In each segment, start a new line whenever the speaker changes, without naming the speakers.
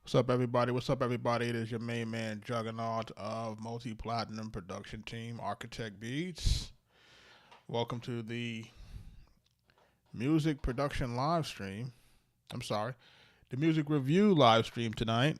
What's up, everybody? What's up, everybody? It is your main man, Juggernaut of multi-platinum production team, Arkatech Beatz. Welcome to the music production live stream. I'm sorry, the music review live stream tonight.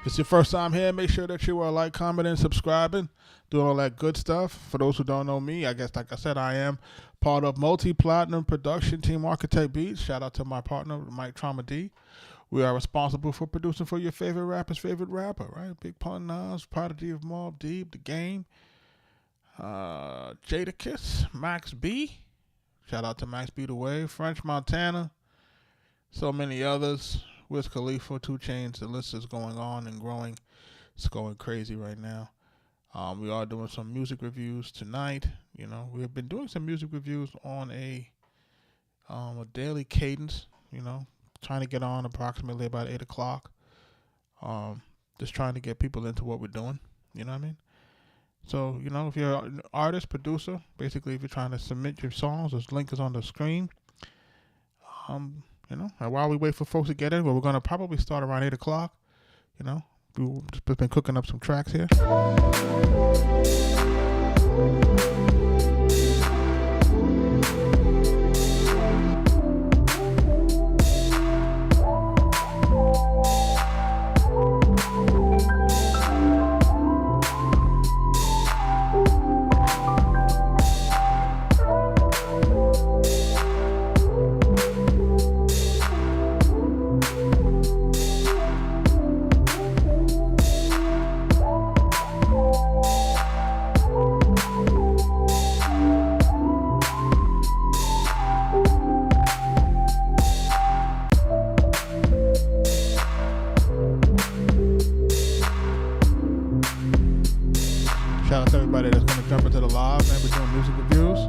If it's your first time here, make sure that you are like, commenting, subscribing, doing all that good stuff. For those who don't know me, I guess, like I said, I am part of multi-platinum production team Arkatech Beatz. Shout out to my partner, Mike Trauma D. We are responsible for producing for your favorite rapper's favorite rapper, right? Big Pun Nas, Prodigy of Mobb Deep, The Game, Jada Kiss, Max B. Shout out to Max B the Way, French Montana, so many others. Wiz Khalifa, 2 Chainz, the list is going on and growing. It's going crazy right now. We are doing some music reviews tonight. You know, we have been doing some music reviews on a daily cadence, you know, trying to get on approximately about 8 o'clock. Just trying to get people into what we're doing, you know what I mean? So, you know, if you're an artist, producer, basically if you're trying to submit your songs, this link is on the screen. You know, and while we wait for folks to get in, we're going to probably start around 8 o'clock. You know, we've just been cooking up some tracks here. Shout out to everybody that's going to jump into the live, man. We're doing music reviews.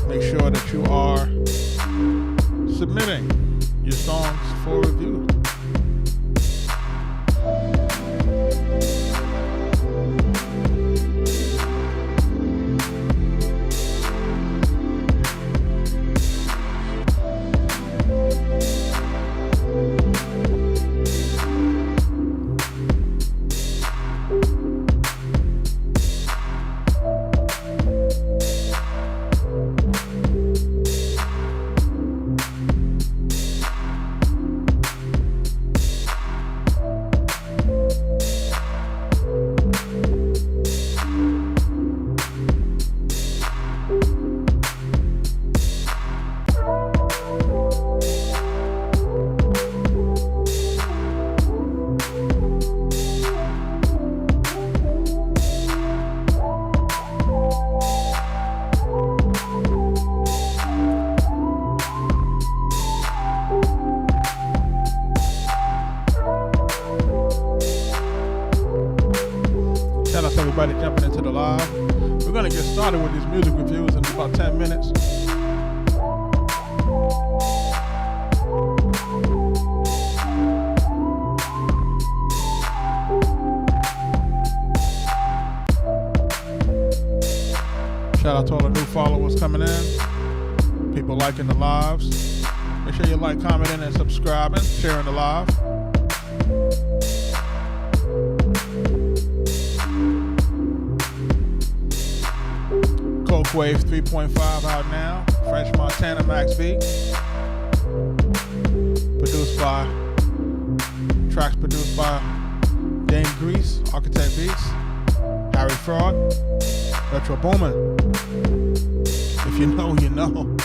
Make sure that you are submitting your songs for review. Shout out to everybody jumping into the live. We're going to get started with these music reviews in about 10 minutes. Shout out to all the new followers coming in, people liking the lives. Make sure you like, commenting, and subscribing, sharing the live. Coke Wave 3.5 out now. French Montana Max B. Tracks produced by Dame Grease, Arkatech Beatz, Harry Fraud, Retro Boomin'. If you know, you know.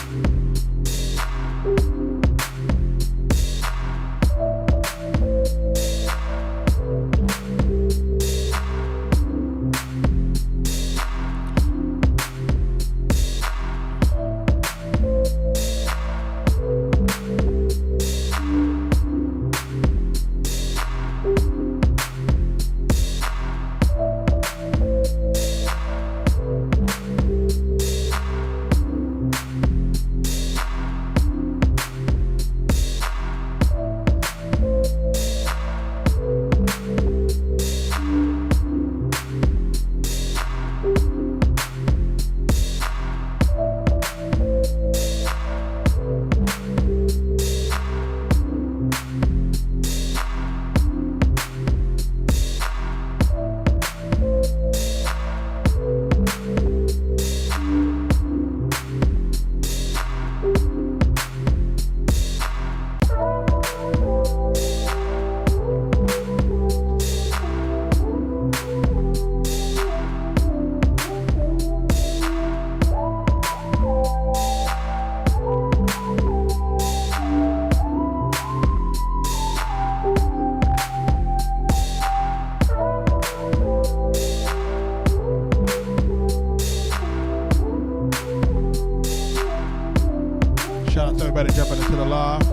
everybody jumping into the live.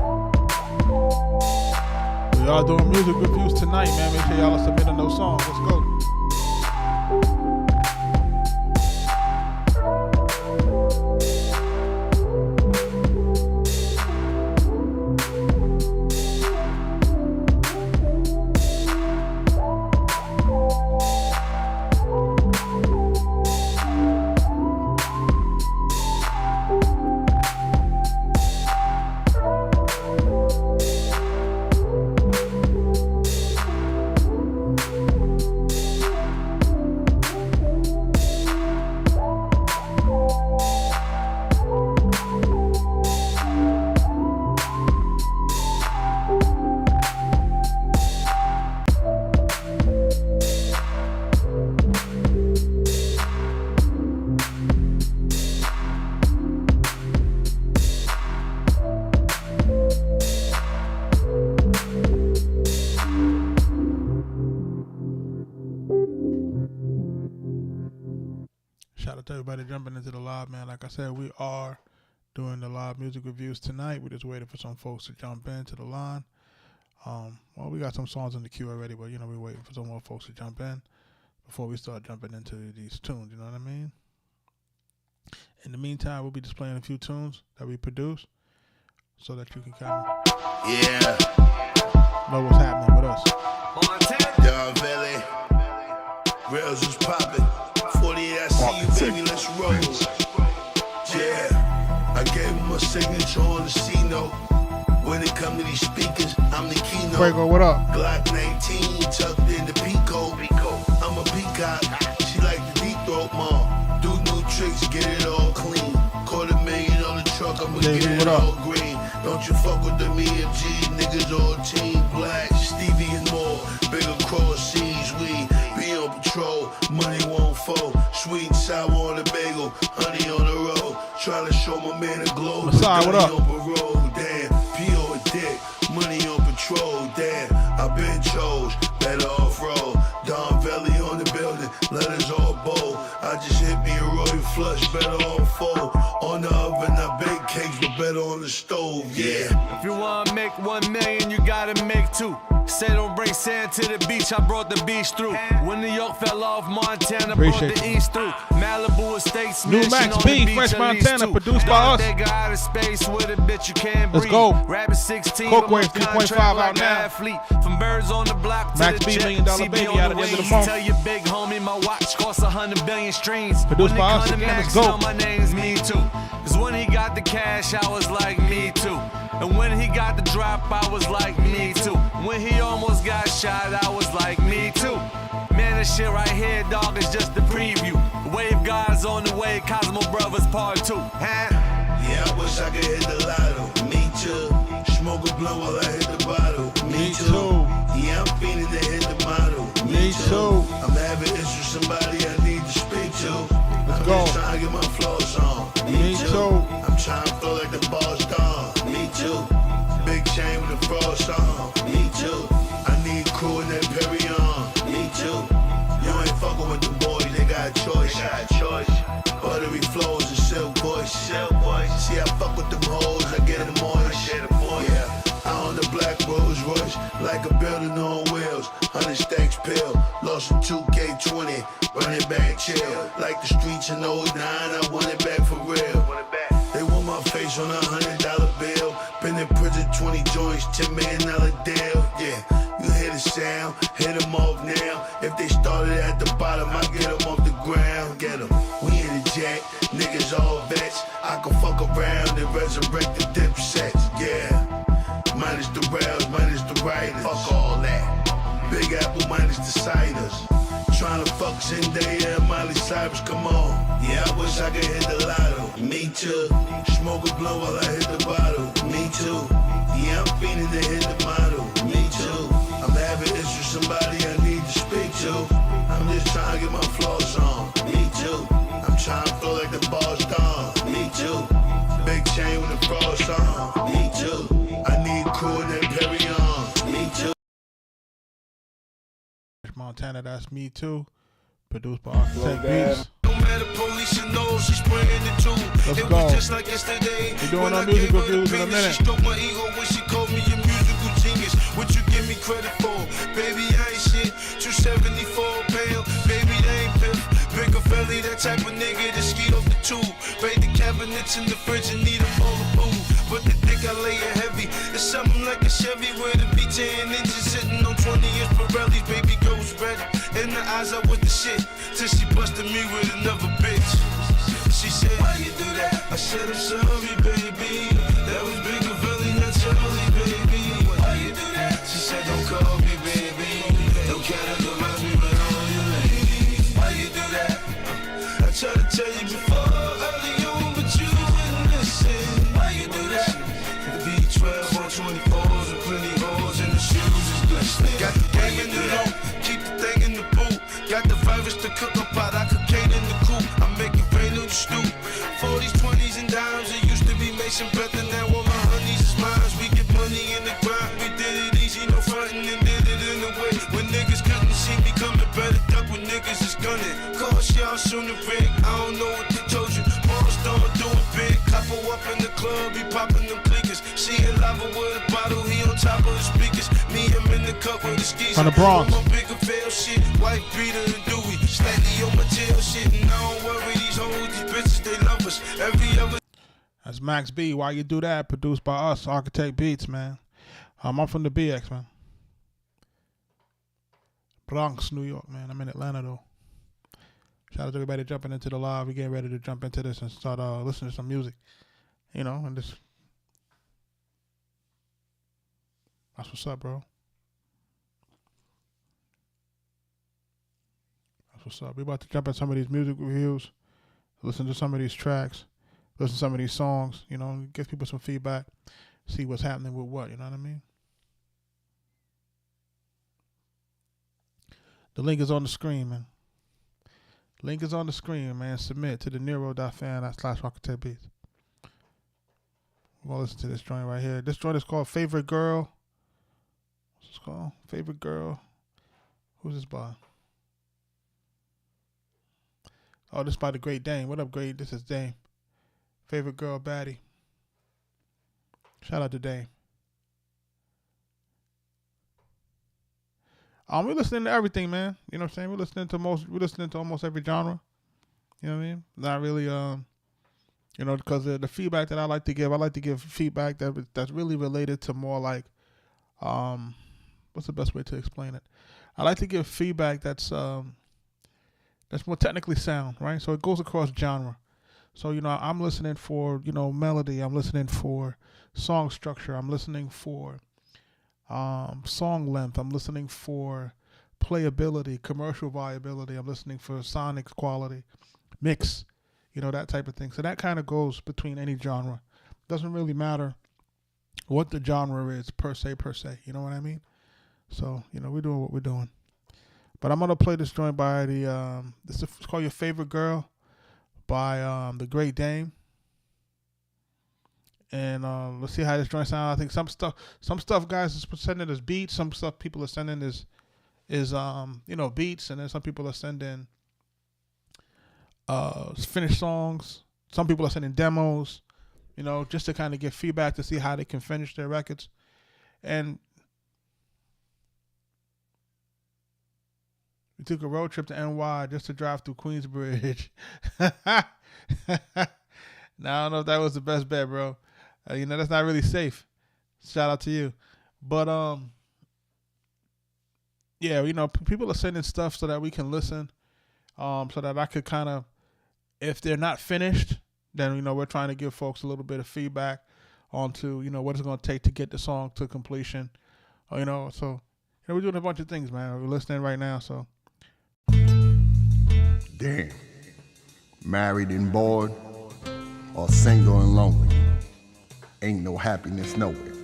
We are doing music reviews tonight, man. Make sure y'all are submitting those songs. Let's go. Shout out to everybody jumping into the live, man. Like I said, we are doing the live music reviews tonight. We're just waiting for some folks to jump into the line. Well, we got some songs in the queue already, but, we're waiting for some more folks to jump in before we start jumping into these tunes, you know what I mean? In the meantime, we'll be displaying a few tunes that we produce so that you can kind of know what's happening with us.
Don Valley, rails is popping. 48, I see you, baby, let's roll. Yeah, I gave him a signature on the C-note. When it come to these speakers, I'm the keynote.
Fuego, what up?
Glock 19, tucked in the Pico. I'm a peacock, she like the deep throat, mom. Do new tricks, get it all clean. $250,000 on the truck, I'ma get it all green. Don't you fuck with the EMG, niggas all team black. Stevie and more, bigger cross seas, we be on patrol. Money won't fold, sweet and sour on the bagel, honey on the road. Trying to show my man a glow,
Masai, what up?
On parole, damn, P.O. a dick, money on patrol, damn. I been chose, better off roll. Don Valley on the building, letters all bold. I just hit me a royal flush, better on fold. On the oven, I bake cakes, but better on the stove, yeah.
If you wanna make 1 million, you gotta make 2. Say don't bring sand to the beach, I brought the beach through. When New York fell off, Montana brought the east through. Malibu estates,
New Max B, Fresh Montana, produced by us.
Out of space with a bitch you can't
Let's
breathe.
go.
Rabbit 16,
Cookwave 3.5 out now.
Athlete. From birds on the block to
Max
the
B,
jet.
$1 million
CB
baby
on
out
the
at the end of the
wings.
month.
Tell your big homie my watch costs 100 billion streams.
Produced
When
by
it
us
come to
again, let's
Max,
go.
know my name's me too. Cause when he got the cash, I was like me too. And when he got the drop, I was like me too. When he almost got shot, I was like me too. Man, this shit right here, dog, is just the preview. Wave God's on the way, Cosmo Brothers Part 2.
Yeah, I wish I could hit the lotto. Me too. Smoke a blunt while I hit the bottle.
Me too.
Yeah, I'm feeling to hit the model.
Me too.
I'm having issues with somebody I need to speak to.
Let's
I'm
go.
just trying to get my flows on.
Me too.
I'm trying to flow like the boss dog. Me too. Big chain with the frost on. Me too. I need crew in that Perry on. Me too. You ain't fucking with the boys, they got a choice. Buttery flows and silk voice. See, I fuck with them hoes, I get them moist. Yeah, I own the black Rolls Royce, like a building on wheels. 100 stacks pill, lost in 2K20, running back chill. Like the streets in 09, I want it back for real. They want my face on $100 bill. Been in prison 20 joints, $10 million deal. Yeah, you hear the sound, hit them off now. If they started at the bottom, I get them off the ground. Get them, we in the jack, niggas all vets. I can fuck around and resurrect the dipsets. Yeah, minus the rails, minus the riders. Fuck all that. Big Apple minus the ciders. Tryna fuck Zendaya and Miley Cyrus, come on. Yeah, I wish I could hit the lotto. Me too. Smoke a blunt while I hit the bottle. Me too. Yeah, I'm feeling to hit the model. Me too. I'm having issues with somebody I need to speak to. I'm just trying to get my flows on. Me too. I'm trying to flow like the boss dog. Me too. Big chain with the frost on. Me too. I need crew in that Perry on. Me too.
Montana, that's Me Too. Produced by Arkatech Beatz.
mad at police and know she's spraying the tube.
Let's
it
go.
was just like yesterday.
We're doing
when
our
I
music
gave her the
reviews in a
penis,
minute.
She stroked my ego when she called me a musical genius. What you give me credit for? Baby, I ain't shit. 274 pounds. Baby, they ain't piff. Bigger belly, that type of nigga that skied off the tube. Raid the cabinets in the fridge and need them all the food. But the dick I lay it heavy. It's something like a Chevy with a V10 engine sitting on 20 inch Pirellis. Baby girl's ready. In the eyes, I was the shit. Till she busted me with another bitch. She said, why you do that? I said, I'm sorry, baby. That was Bigger Belly, not Charlie, baby. Why you do that? She said, don't call me, baby. Don't categorize me with all your ladies. Why you do that? I tried to tell you before, early on, but you wouldn't listen. Why you do that? V12 on 24s and plenty holes in the shoes is glistening. Got the game in the low, keep the thing in the boot. Got the virus to cook up out, I cocaine in the coop. I'm making rain on the stoop. 40s, 20s, and dimes. It used to be Mason Bethel, now all my honeys is mine. We get money in the grind. We did it easy, no frontin', and did it in a way when niggas couldn't see me coming. Better duck when niggas is gunning. Cost y'all soon to rig. I don't know what they told you. Ball star doing big. Couple up in the club, he popping them clickers. See a lava with a bottle, he on top of the speakers. Me, I'm in the cup with the skis.
From the Bronx.
My bigger fail shit, white beater and Dewey. Slightly on my tail shit, and I don't worry. These hoes, these bitches, they love us. Every other.
That's Max B. Why You Do That? Produced by us, Arkatech Beatz, man. I'm from the BX, man. Bronx, New York, man. I'm in Atlanta, though. Shout out to everybody jumping into the live. We're getting ready to jump into this and start listening to some music. You know, and just. That's what's up, bro. That's what's up. We're about to jump in some of these music reviews, listen to some of these tracks, listen to some of these songs, you know, give people some feedback, see what's happening with what, you know what I mean? The link is on the screen, man. Link is on the screen, man. Submit to the Nero.fan/Arkatech Beatz. We're going to listen to this joint right here. This joint is called Favorite Girl. What's it called? Favorite Girl. Who's this by? Oh, this by the Great Dame. What up, Great? This is Dame. Favorite Girl, Baddie. Shout out to Dame. We're listening to everything, man. You know what I'm saying? We're listening to almost every genre. You know what I mean? Not really, you know, because the feedback that I like to give feedback that's really related to more like, what's the best way to explain it? I like to give feedback that's more technically sound, right? So it goes across genre. So, you know, I'm listening for, you know, melody. I'm listening for song structure. I'm listening for song length. I'm listening for playability, commercial viability. I'm listening for sonic quality, mix, you know, that type of thing. So that kind of goes between any genre. Doesn't really matter what the genre is per se. You know what I mean? So, you know, we're doing what we're doing. But I'm going to play this joint by it's called Your Favorite Girl by the Great Dame. And let's see how this joint sounds. I think some stuff guys is sending as beats. Some stuff people are sending is you know, beats. And then some people are sending finished songs. Some people are sending demos, you know, just to kind of get feedback to see how they can finish their records. And we took a road trip to NY just to drive through Queensbridge. Now, I don't know if that was the best bet, bro. You know, that's not really safe. Shout out to you. But, yeah, you know, people are sending stuff so that we can listen, so that I could kind of, if they're not finished, then, you know, we're trying to give folks a little bit of feedback onto, you know, what it's going to take to get the song to completion. You know, so, you know, we're doing a bunch of things, man. We're listening right now, so.
Damn. Married and bored, or single and lonely. Ain't no happiness nowhere.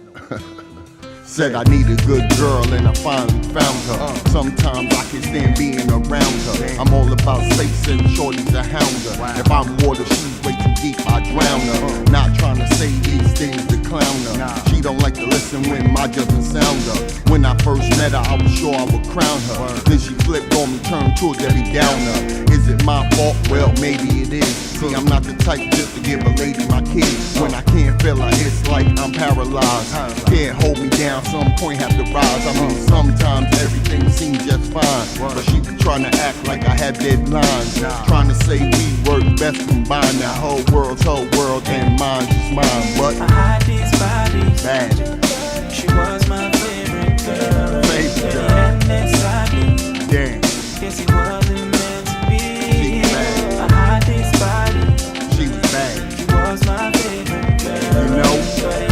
Said I need a good girl and I finally found her. Sometimes I can stand being around her. I'm all about space and shorties a hound her. If I'm water, she's way too deep, I drown her. Not trying to say these things to clown her. She don't like to listen when my judgment sound her. When I first met her, I was sure I would crown her. Then she flipped on me, turned to a Debbie Downer. Is Is it my fault? Well, maybe it is. See, I'm not the type just to give a lady my keys. When I can't feel her, it's like I'm paralyzed. Can't hold me down, some point have to rise. I mean, sometimes everything seems just fine, but she be trying to act like I have deadlines. Trying to say we work best combined. That whole world's her world and mine's just mine. But
I hide these bodies.
bad.
She was my favorite girl.
Favorite girl.
And inside me,
Damn,
guess it wasn't meant to be.
She bad.
I hide these bodies.
she was bad.
She was my favorite girl.
You know,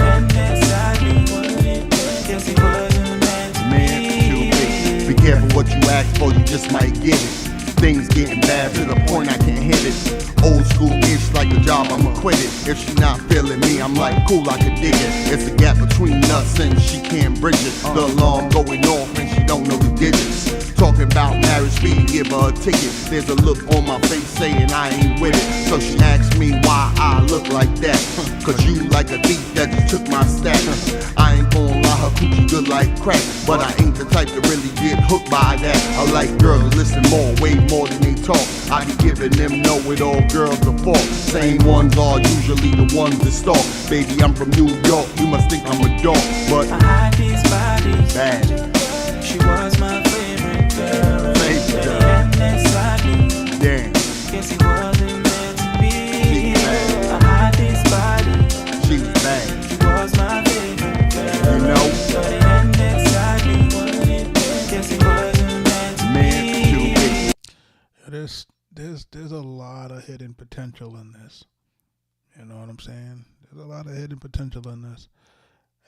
And inside me, guess it wasn't meant to
man, too big. Be careful what you ask for, you just might get it. Things getting bad to the point I can't hit it. Old school-ish like a job, I'ma quit it. If she not feeling me, I'm like, cool, I can dig it. It's a gap between us and she can't bridge it. The alarm going off and she don't know the digits. Talking about marriage speed, give her a ticket. There's a look on my face saying I ain't with it. So she asks me why I look like that. Cause you like a thief that just took my stack. I ain't gonna lie, her coochie good like crack. But I ain't the type to really get hooked by that. I like girls to listen more, way more than they talk. I be giving them know-it-all girls the fault. Same ones are usually the ones that stalk. Baby, I'm from New York, you must think I'm a dog. But
I hide these bodies.
bad,
She was my favorite girl.
favorite girl.
And inside me,
Damn,
guess it wasn't meant to be.
She bad.
I hide these bodies.
she was bad.
She was my favorite girl.
You know,
And inside me, guess it wasn't meant to
man,
be.
too big.
There's a lot of hidden potential in this. You know what I'm saying? There's a lot of hidden potential in this,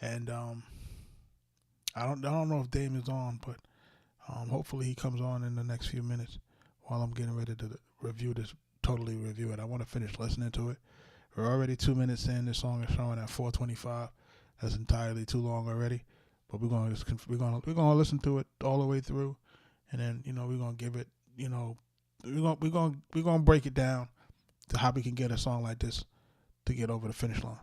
and I don't know if Dame is on, but hopefully he comes on in the next few minutes while I'm getting ready to totally review it. I want to finish listening to it. We're already 2 minutes in. This song is showing at 4:25. That's entirely too long already, but we're gonna listen to it all the way through, and then we're gonna give it we're gonna break it down to how we can get a song like this to get over the finish line.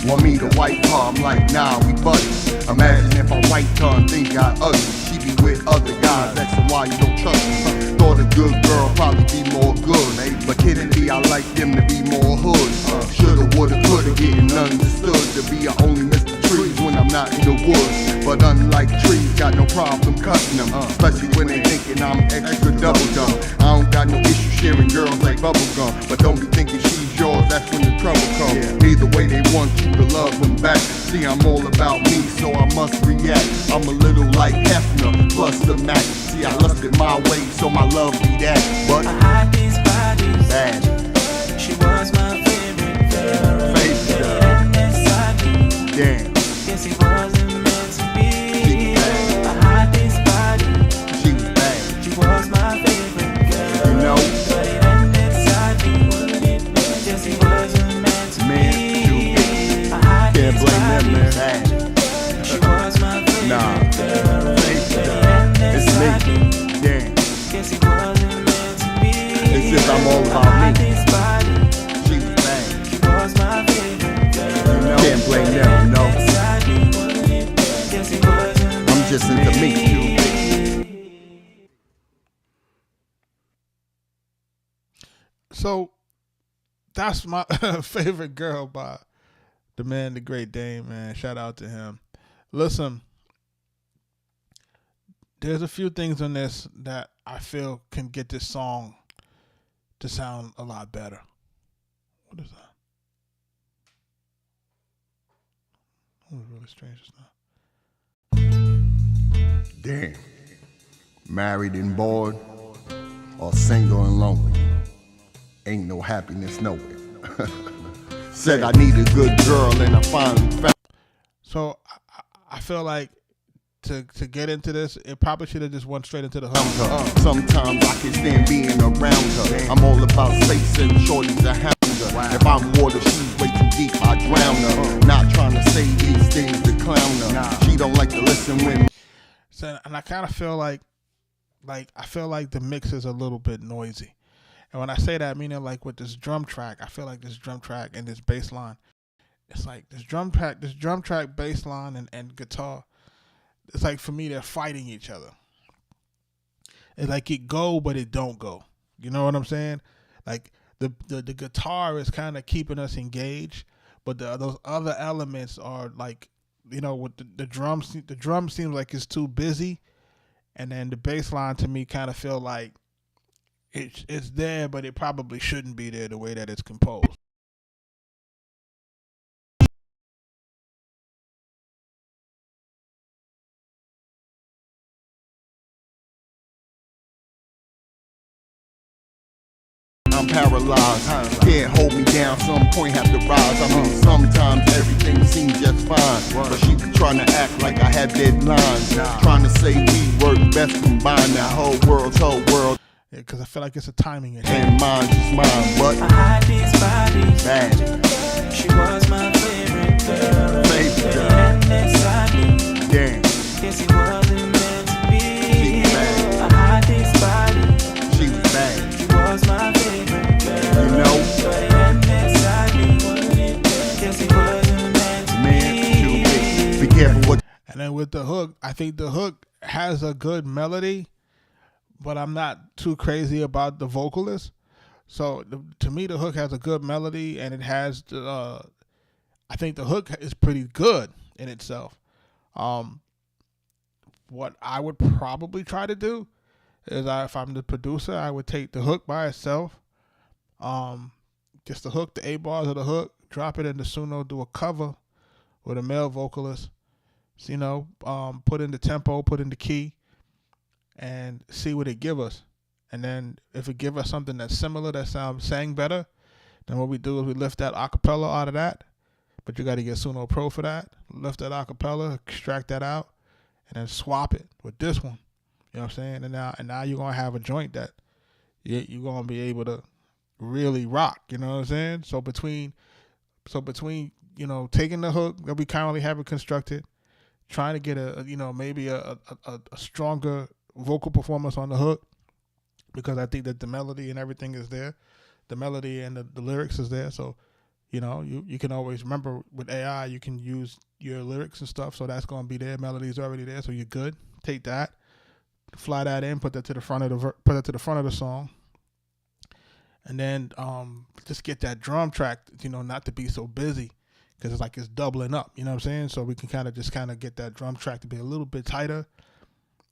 Want me to white her, I'm like, nah, we buddies. Imagine if I white her and think I ugly. She be with other guys, asking why you don't trust me. Thought a good girl probably be more good, but kidding me, I like them to be more hood. Shoulda, woulda, coulda, getting understood to be I only miss the trees when I'm not in the woods. But unlike trees, got no problem cutting them, especially when they thinking I'm extra double dumb. I don't got no issue sharing girls like bubblegum, but don't be thinking she's yours, that's when the trouble comes. Either way, they want you to love them back. See, I'm all about me, so I must react. I'm a little like Hefner, plus the Mac. See, I left it my way, so my love be that. But
I hide these bodies.
bad,
She was my favorite girl.
favorite girl.
And inside me,
Damn,
guess it wasn't meant to be.
She bad.
I hide these bodies.
she was bad.
She was my favorite girl.
You know,
And inside me, guess it wasn't meant to
man,
be.
too big.
I hide
Can't
these
blame them, man.
bodies.
Bad,
She was my favorite
nah,
girl.
favorite girl.
And
It's
inside
me.
me,
Damn,
guess it wasn't meant to be.
It's just I'm all about
I hide
me.
these bodies.
she was bad.
She was my favorite girl.
You know, can't blame them, you know.
Inside me, guess it wasn't
I'm just into me, too.
So that's my favorite girl by the man, the great Dame, man. Shout out to him. Listen, there's a few things in this that I feel can get this song to sound a lot better. What is that? That was really strange just now.
Damn. Married and bored, or single and lonely. Ain't no happiness nowhere. Said I need a good girl and I finally found.
So I feel like to get into this, it probably should have just went straight into the hook.
Her. Sometimes I can stand being around her. I'm all about space and shorties to hound her. If I'm water, she's way too deep, I drown her. Not trying to say these things to clown her. She don't like to listen when.
So, and I kind of feel like I feel like the mix is a little bit noisy. And when I say that, meaning like with this drum track, I feel like this drum track and this bass line, it's like this drum track, bass line, and guitar. It's like for me they're fighting each other. it's like it go, but it don't go. You know what I'm saying? Like the guitar is kind of keeping us engaged, but those other elements are like, you know, with the drums. The drum seems like it's too busy, and then the bass line to me kind of feel like it's there, but it probably shouldn't be there the way that it's composed.
I'm paralyzed, can't hold me down, some point have to rise. I mean, sometimes everything seems just fine, but she be trying to act like I have deadlines, trying to say we work best combined. That whole world,
Yeah, because I feel like it's a timing issue.
and mine's just mine, but
I hide these bodies.
bad,
She was my favorite girl.
baby girl,
And inside me,
damn,
guess it wasn't meant to be.
She bad.
I hide these bodies.
she was bad,
She was my favorite girl.
you know,
And inside me, guess it wasn't meant to
man, too big.
be.
Be careful what
And then with the hook, I think the hook has a good melody, but I'm not too crazy about the vocalist. So to me, the hook has a good melody, and it has I think the hook is pretty good in itself. What I would probably try to do is, if I'm the producer, I would take the hook by itself, just the hook, the 8 bars of the hook, drop it in the Suno, do a cover with a male vocalist. So, you know, put in the tempo, put in the key, and see what it give us. And then if it give us something that's similar, that sounds sang better, then what we do is we lift that acapella out of that. But you got to get Suno Pro for that. Lift that acapella, extract that out, and then swap it with this one. You know what I'm saying? And now you're gonna have a joint that you're gonna be able to really rock. You know what I'm saying? So between you know, taking the hook that we currently have it constructed, trying to get maybe a stronger vocal performance on the hook, because I think that the melody and everything is there. The melody and the lyrics is there. So, you know, you can always remember with AI, you can use your lyrics and stuff. So that's going to be there. Melody's already there. So you're good. Take that, fly that in, put that to the front of the song. And then just get that drum track, you know, not to be so busy, because it's like it's doubling up, you know what I'm saying? So we can kind of get that drum track to be a little bit tighter,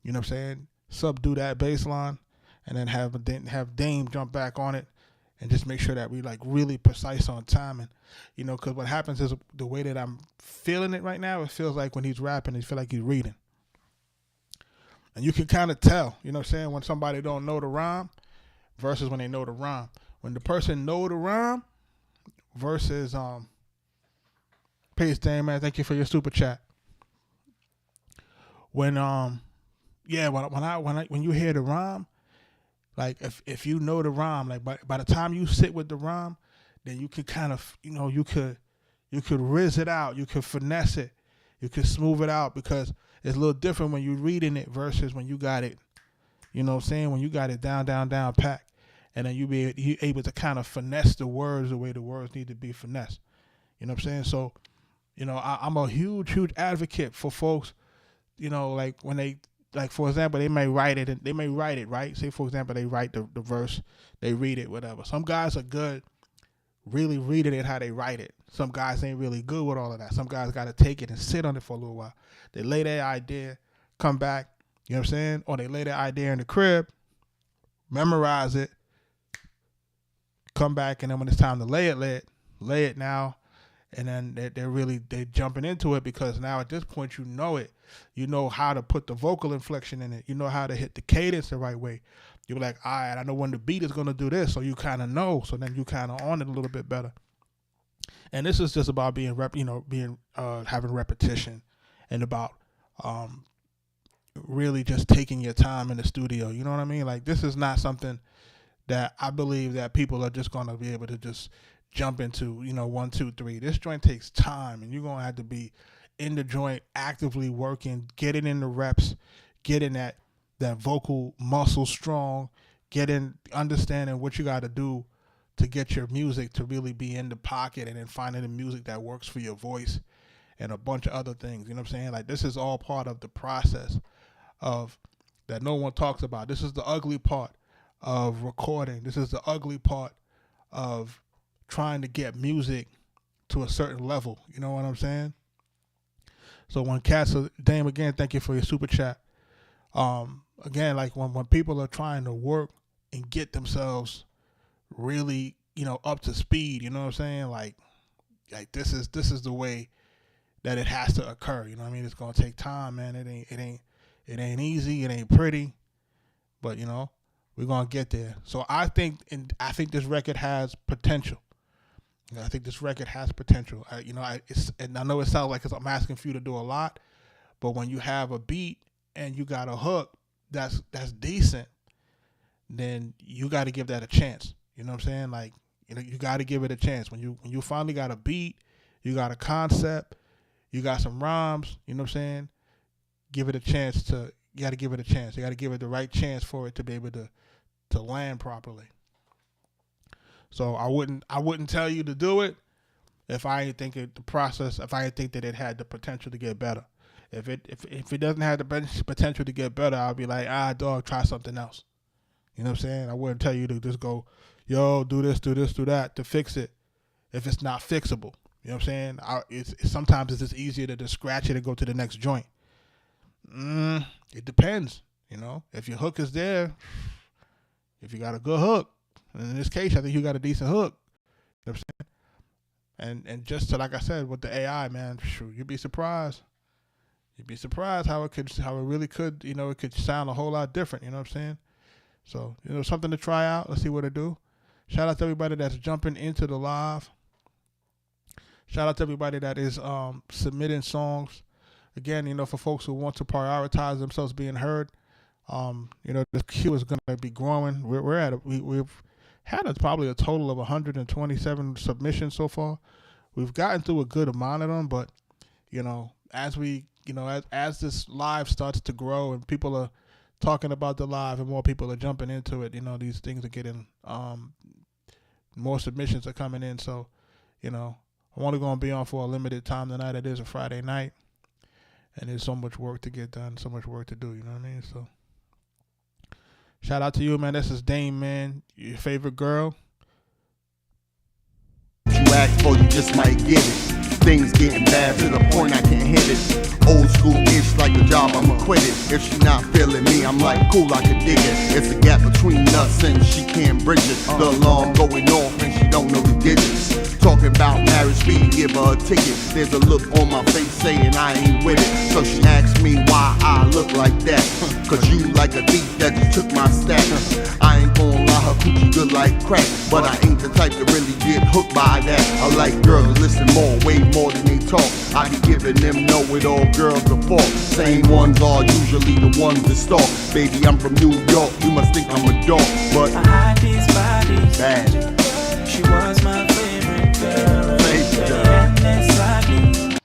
you know what I'm saying? Subdue that bass line, and then have Dame jump back on it, and just make sure that we like really precise on timing, you know, because what happens is the way that I'm feeling it right now, it feels like when he's rapping, it feels like he's reading. And you can kind of tell, you know what I'm saying, when somebody don't know the rhyme versus when they know the rhyme. When the person know the rhyme versus peace, Dame, man, thank you for your super chat. When when you hear the rhyme, like if you know the rhyme, like by the time you sit with the rhyme, then you can kind of, you know, you could riz it out, you could finesse it, you could smooth it out, because it's a little different when you're reading it versus when you got it, you know what I'm saying, when you got it down pack, and then you able to kind of finesse the words the way the words need to be finessed. You know what I'm saying? So, you know, I'm a huge advocate for folks, you know, like when they, like, for example, they may write it, right? Say, for example, they write the verse, they read it, whatever. Some guys are good really reading it how they write it. Some guys ain't really good with all of that. Some guys got to take it and sit on it for a little while. They lay their idea, come back, you know what I'm saying? Or they lay their idea in the crib, memorize it, come back, and then when it's time to lay it now, and then they're jumping into it, because now at this point you know it. You know how to put the vocal inflection in it. You know how to hit the cadence the right way. You're like, all right, I know when the beat is going to do this, so you kind of know. So then you kind of on it a little bit better. And this is just about having repetition, and about really just taking your time in the studio. You know what I mean? Like, this is not something that I believe that people are just going to be able to just jump into, you know, 1, 2, 3. This joint takes time, and you're going to have to be in the joint, actively working, getting in the reps, getting that vocal muscle strong, understanding what you got to do to get your music to really be in the pocket, and then finding the music that works for your voice and a bunch of other things. You know what I'm saying? Like, this is all part of the process of that no one talks about. This is the ugly part of recording. This is the ugly part of trying to get music to a certain level. You know what I'm saying? So when cats are, Dame, again, thank you for your super chat. Again, like when people are trying to work and get themselves really, up to speed, you know what I'm saying? Like this is the way that it has to occur. You know what I mean? It's gonna take time, man. It ain't easy. It ain't pretty, but we're gonna get there. So I think this record has potential. I think this record has potential. And I know it sounds like I'm asking for you to do a lot, but when you have a beat and you got a hook that's decent, then you got to give that a chance. You know what I'm saying? Like, you got to give it a chance. When you finally got a beat, you got a concept, you got some rhymes. You know what I'm saying? Give it a chance you got to give it a chance. You got to give it the right chance for it to be able to land properly. So I wouldn't tell you to do it if I didn't think if I didn't think that it had the potential to get better. If it doesn't have the potential to get better, I'll be like, dog, try something else. You know what I'm saying? I wouldn't tell you to just go, yo, do this, do that to fix it if it's not fixable. You know what I'm saying? Sometimes it's just easier to just scratch it and go to the next joint. It depends. If your hook is there, if you got a good hook, and in this case, I think you got a decent hook. You know what I'm saying? And just like I said, with the AI, man, you'd be surprised. You'd be surprised how it really could, it could sound a whole lot different. You know what I'm saying? So, something to try out. Let's see what it do. Shout out to everybody that's jumping into the live. Shout out to everybody that is submitting songs. Again, for folks who want to prioritize themselves being heard, the queue is going to be growing. We've had probably a total of 127 submissions so far. We've gotten through a good amount of them, but as this live starts to grow and people are talking about the live and more people are jumping into it, these things are getting more submissions are coming in. So, I'm only going to be on for a limited time tonight. It is a Friday night, and there's so much work to get done, so much work to do. You know what I mean? So, shout out to you, man. This is Dame, man. Your favorite girl.
You ask for, you just might get it. Things getting bad to the point I can't hit it. Old school-ish, like the job, I'ma quit it. If she not feeling me, I'm like, cool, I can dig it. It's a gap between us and she can't bridge it. The alarm going off and she don't know the digits. Talking about marriage fee, give her a ticket. There's a look on my face saying I ain't with it. So she asks me why I look like that. Cause you like a thief that just took my stack. I ain't gonna lie, her coochie good like crack, but I ain't the type to really get hooked by that. I like girls to listen more, way more than they talk. I be giving them know-it-all girls the fault. Same ones are usually the ones that stalk. Baby, I'm from New York, you must think I'm a dog, but
I hide these bodies.
bad.
She was my favorite girl.
Favorite girl.
And that's like me.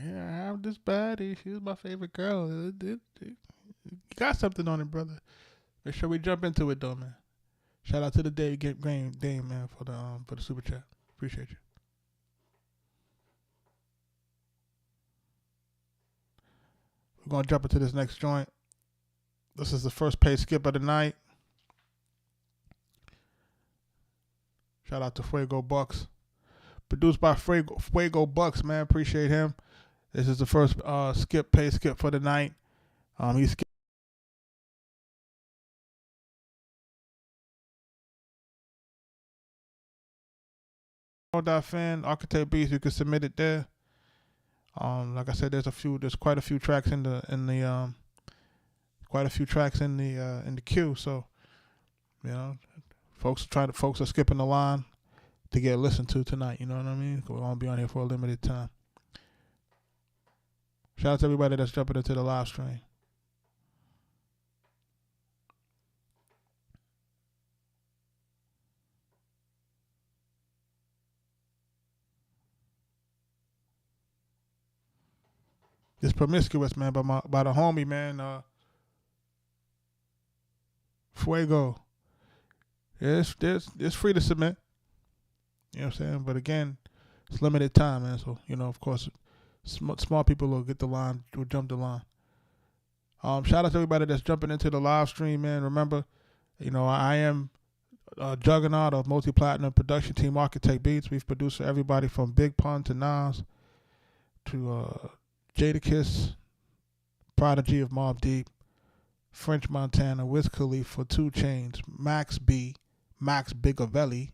Yeah, I have this baddie. She's my favorite girl. You got something on it, brother. Make sure we jump into it, though, man. Shout out to the Dame, man, for the super chat. Appreciate you. We're gonna jump into this next joint. This is the first paid skip of the night. Shout out to Fuego Bucks. Produced by Fuego Bucks, man. Appreciate him. This is the first paid skip for the night. He skipped fan, Arkatech Beatz. You can submit it there. Like I said, there's quite a few tracks in the queue. So, folks are skipping the line to get listened to tonight. You know what I mean? We're gonna be on here for a limited time. Shout out to everybody that's jumping into the live stream. This Promiscuous, man, by the homie, man, Fuego. It's free to submit. You know what I'm saying? But again, it's limited time, man. So, of course, smart people will get the line, will jump the line. Shout out to everybody that's jumping into the live stream, man. Remember, I am a juggernaut of multi-platinum production team Arkatech Beatz. We've produced for everybody from Big Pun to Nas to Jadakiss, Prodigy of Mobb Deep, French Montana, Wiz Khalifa, 2 Chainz, Max B, Max Bigavelli,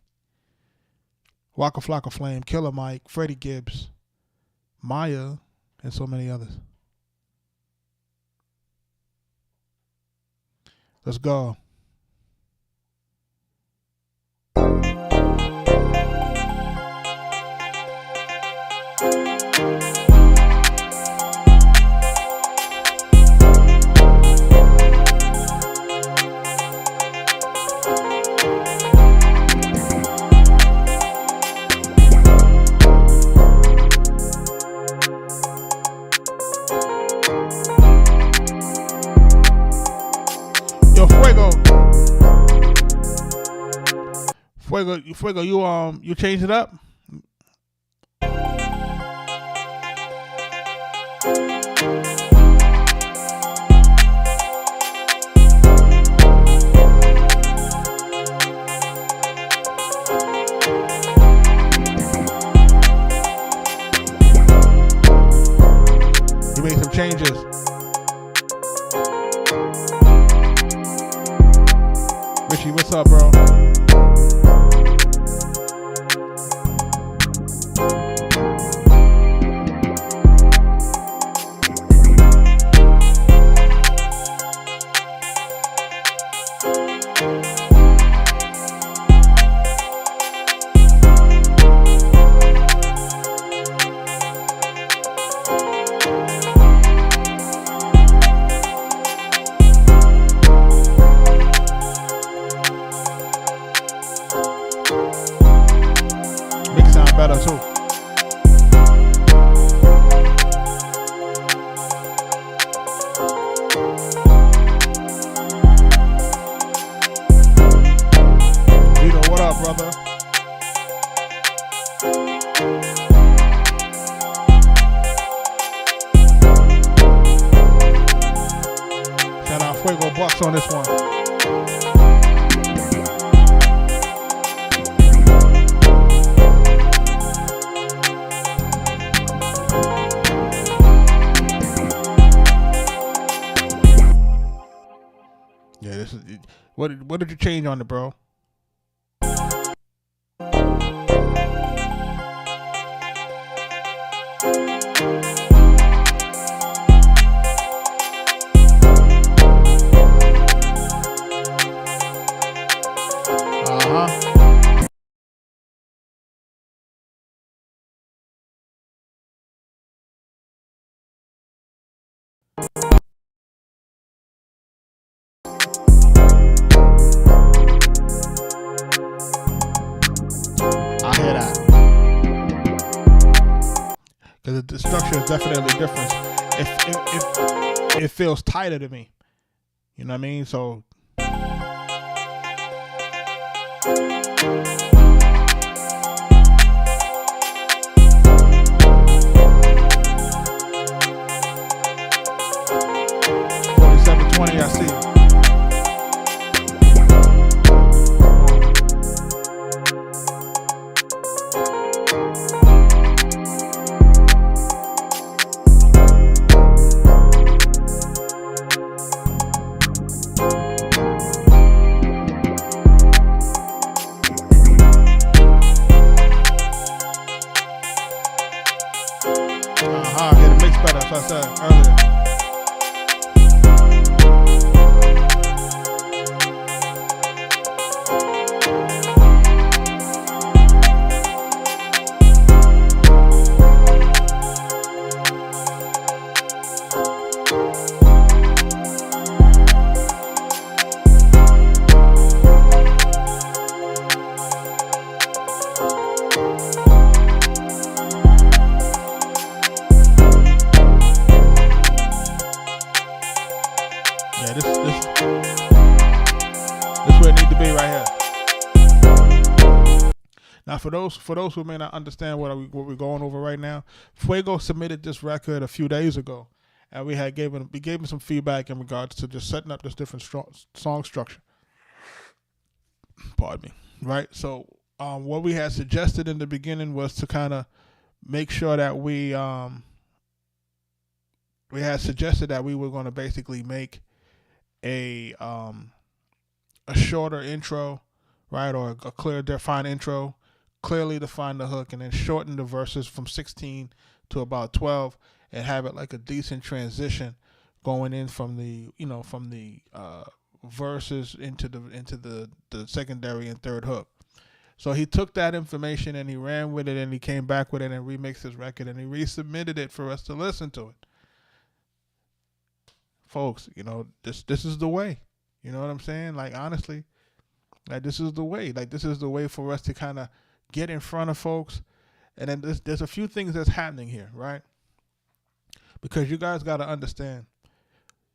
Waka Flocka Flame, Killer Mike, Freddie Gibbs, Maya, and so many others. Let's go. Fuego, you changed it up? You made some changes. Richie, what's up, bro? Better too. Vito, what up, brother? Shout out Fuego Bucks on this one. Yeah, this is what did you change on it, bro? Because the structure is definitely different. It feels tighter to me. You know what I mean? So $47.20, I see. Get it mixed better, as I said earlier. Yeah, this where it need to be right here. Now, for those who may not understand what we're going over right now, Fuego submitted this record a few days ago, and we gave him some feedback in regards to just setting up this different song structure. Pardon me. Right. So what we had suggested in the beginning was to kind of make sure that we had suggested that we were going to basically make a shorter intro, right, or a clear defined intro, clearly define the hook, and then shorten the verses from 16 to about 12, and have it like a decent transition going in from the verses into the secondary and third hook. So he took that information and he ran with it, and he came back with it and remixed his record, and he resubmitted it for us to listen to it. Folks, this is the way. You know what I'm saying? Like, honestly, like, this is the way. Like, this is the way for us to kind of get in front of folks. And then there's a few things that's happening here, right? Because you guys got to understand.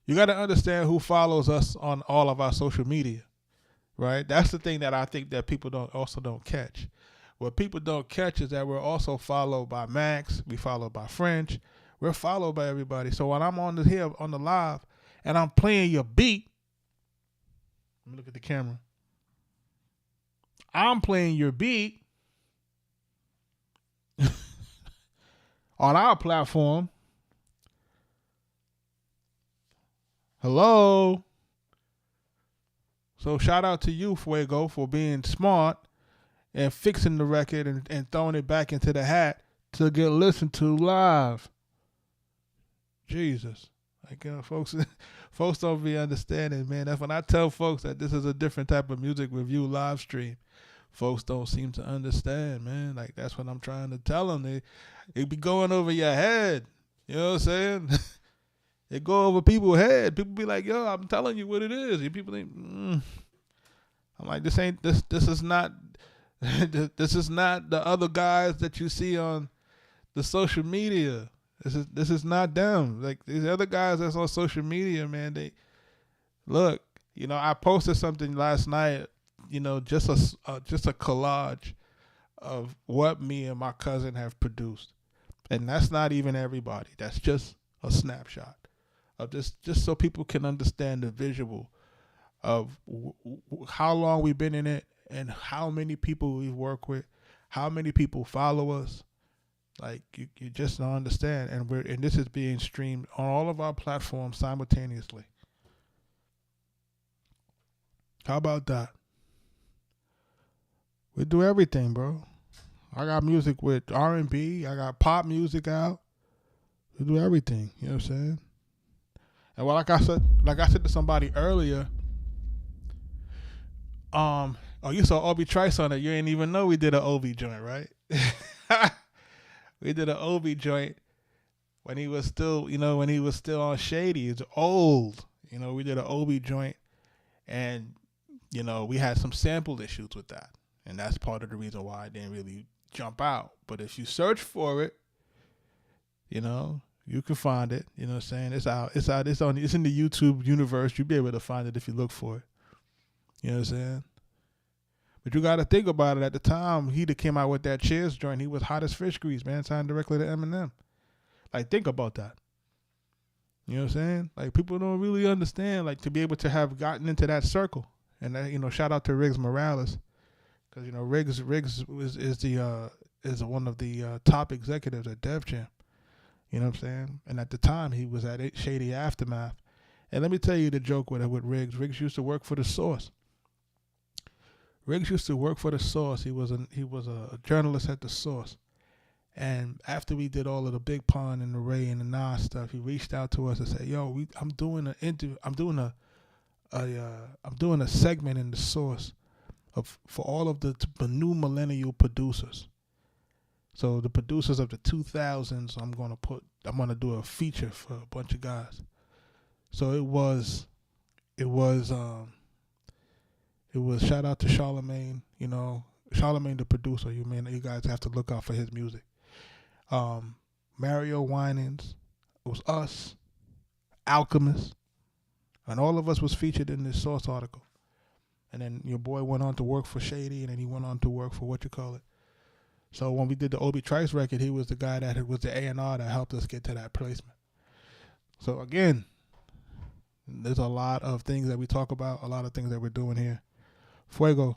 You got to understand who follows us on all of our social media, right? That's the thing that I think that people don't catch. What people don't catch is that we're also followed by Max. We followed by French. We're followed by everybody. So when I'm on the live and I'm playing your beat, let me look at the camera. I'm playing your beat on our platform. Hello. So shout out to you, Fuego, for being smart and fixing the record and throwing it back into the hat to get listened to live. Jesus. Like, folks don't be understanding, man. That's when I tell folks that this is a different type of music review live stream. Folks don't seem to understand, man. Like, that's what I'm trying to tell them. It be going over your head. You know what I'm saying? It go over people's head. People be like, yo, I'm telling you what it is. And people think, I'm like, this is not this is not the other guys that you see on the social media. This is not them. Like, these other guys that's on social media, man, they look, I posted something last night, just a collage of what me and my cousin have produced. And that's not even everybody. That's just a snapshot of just so people can understand the visual of how long we've been in it and how many people we work with, how many people follow us. Like, you just don't understand. And this is being streamed on all of our platforms simultaneously. How about that? We do everything, bro. I got music with R&B. I got pop music out. We do everything. You know what I'm saying? And like I said to somebody earlier, you saw Obi Trice on it. You ain't even know we did an Obi joint, right? We did an Obi joint when he was still on Shady. It's old. We did an Obi joint, and we had some sample issues with that, and that's part of the reason why I didn't really jump out. But if you search for it, you can find it. You know what I'm saying? It's out. It's in the YouTube universe. You'll be able to find it if you look for it. You know what I'm saying? But you got to think about it. At the time, he that came out with that Cheers joint, he was hot as fish grease, man, signed directly to Eminem. Like, think about that. You know what I'm saying? Like, people don't really understand, like, to be able to have gotten into that circle. And that, shout out to Riggs Morales, because Riggs is one of the top executives at Def Jam. You know what I'm saying? And at the time, he was at Shady Aftermath. And let me tell you the joke with Riggs. Riggs used to work for The Source. Riggs used to work for The Source. He was a journalist at The Source. And after we did all of the Big Pun and the Ray and the Nas stuff, he reached out to us and said, "Yo, I'm doing a segment in The Source for all of the new millennial producers. So the producers of the 2000s, I'm gonna do a feature for a bunch of guys." So it was shout out to Charlemagne, Charlemagne the producer. You guys have to look out for his music. Mario Winans, it was us, Alchemist, and all of us was featured in this Source article. And then your boy went on to work for Shady, and then he went on to work for So when we did the Obi Trice record, he was the guy that was the A&R that helped us get to that placement. So again, there's a lot of things that we talk about, a lot of things that we're doing here. Fuego,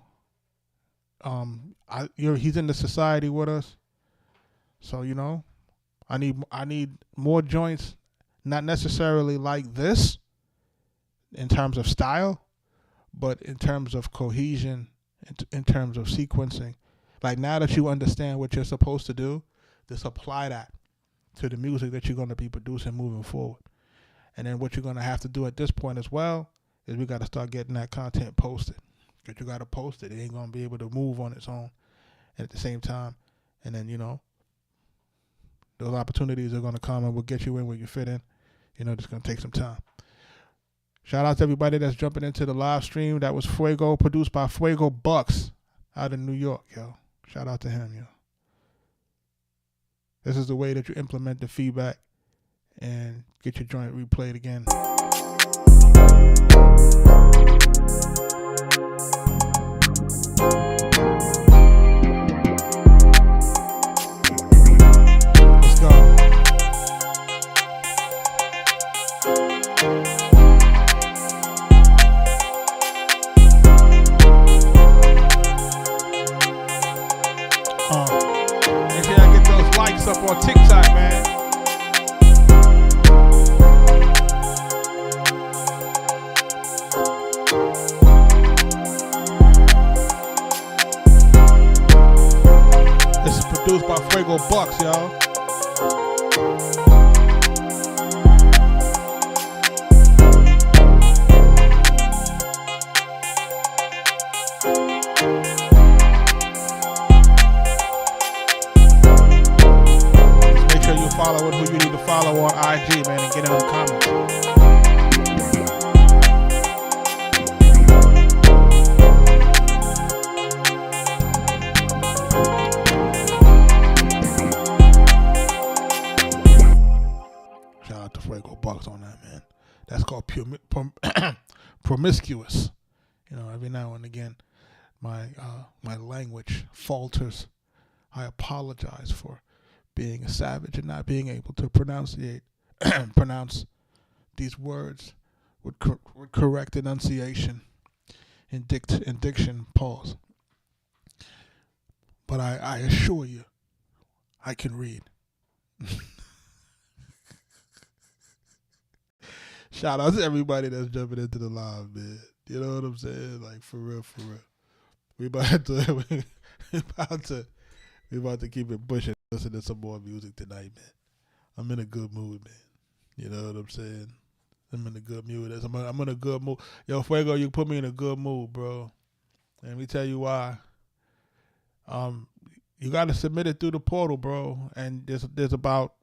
he's in the society with us, so I need more joints, not necessarily like this in terms of style, but in terms of cohesion, in terms of sequencing. Like now that you understand what you're supposed to do, just apply that to the music that you're going to be producing moving forward. And then what you're going to have to do at this point as well is we got to start getting that content posted. Because you got to post it. It ain't going to be able to move on its own. And at the same time, and then, those opportunities are going to come and we'll get you in where you fit in. It's going to take some time. Shout out to everybody that's jumping into the live stream. That was Fuego, produced by Fuego Bucks out in New York, yo. Shout out to him, yo. This is the way that you implement the feedback and get your joint replayed again. Let's go. Make sure I get those likes up on TikTok, man. This is produced by Fuego Bucks, y'all. Follow who you need to follow on IG, man, and get in them comments. Shout out to Fuego Bucks on that, man. That's called promiscuous. Every now and again, my language falters. I apologize for being a savage and not being able to pronounce these words with correct enunciation and diction. Pause. But I assure you, I can read. Shout out to everybody that's jumping into the live, man. You know what I'm saying? Like for real. We about to keep it pushing. Listen to some more music tonight, man. I'm in a good mood, man. You know what I'm saying? I'm in a good mood. I'm in a good mood. Yo, Fuego, you put me in a good mood, bro. And let me tell you why. You got to submit it through the portal, bro. And there's about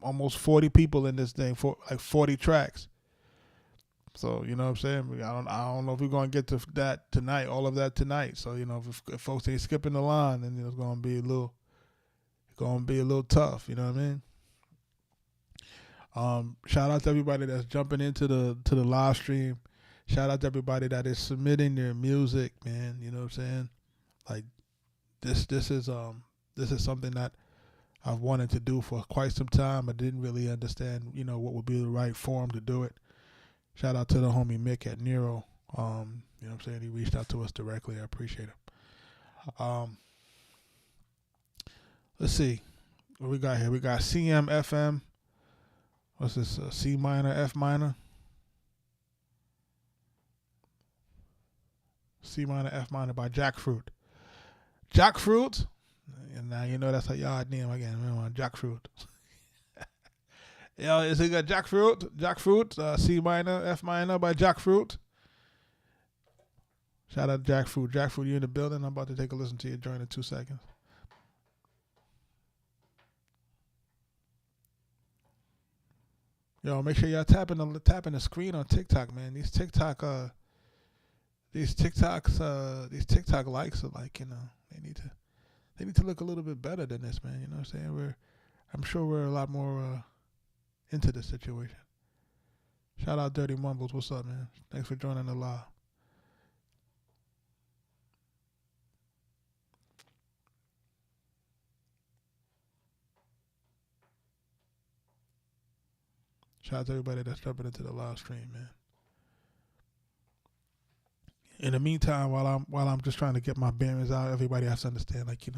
almost 40 people in this thing, for like 40 tracks. So, you know what I'm saying? I don't know if we're going to get to that tonight, all of that tonight. So, if folks ain't skipping the line, then it's going to be a little tough, you know what I mean? Shout out to everybody that's jumping into the live stream. Shout out to everybody that is submitting their music, man. You know what I'm saying? Like this is something that I've wanted to do for quite some time. I didn't really understand, what would be the right form to do it. Shout out to the homie Mick at Nero. You know what I'm saying? He reached out to us directly. I appreciate him. Let's see what we got here. We got CM FM. What's this? C minor, F minor. C minor, F minor by Jackfruit. Jackfruit. And now you know that's a yard name again. Remember, Jackfruit. Yo, is it got Jackfruit? Jackfruit. C minor, F minor by Jackfruit. Shout out to Jackfruit. Jackfruit, you in the building? I'm about to take a listen to your joint in 2 seconds. Yo, make sure y'all tapping the screen on TikTok, man. These TikTok likes are like, they need to look a little bit better than this, man. You know what I'm saying? I'm sure we're a lot more into this situation. Shout out Dirty Mumbles. What's up, man? Thanks for joining the live. Shout out to everybody that's jumping into the live stream, man. In the meantime, while I'm just trying to get my bearings out, everybody has to understand, like,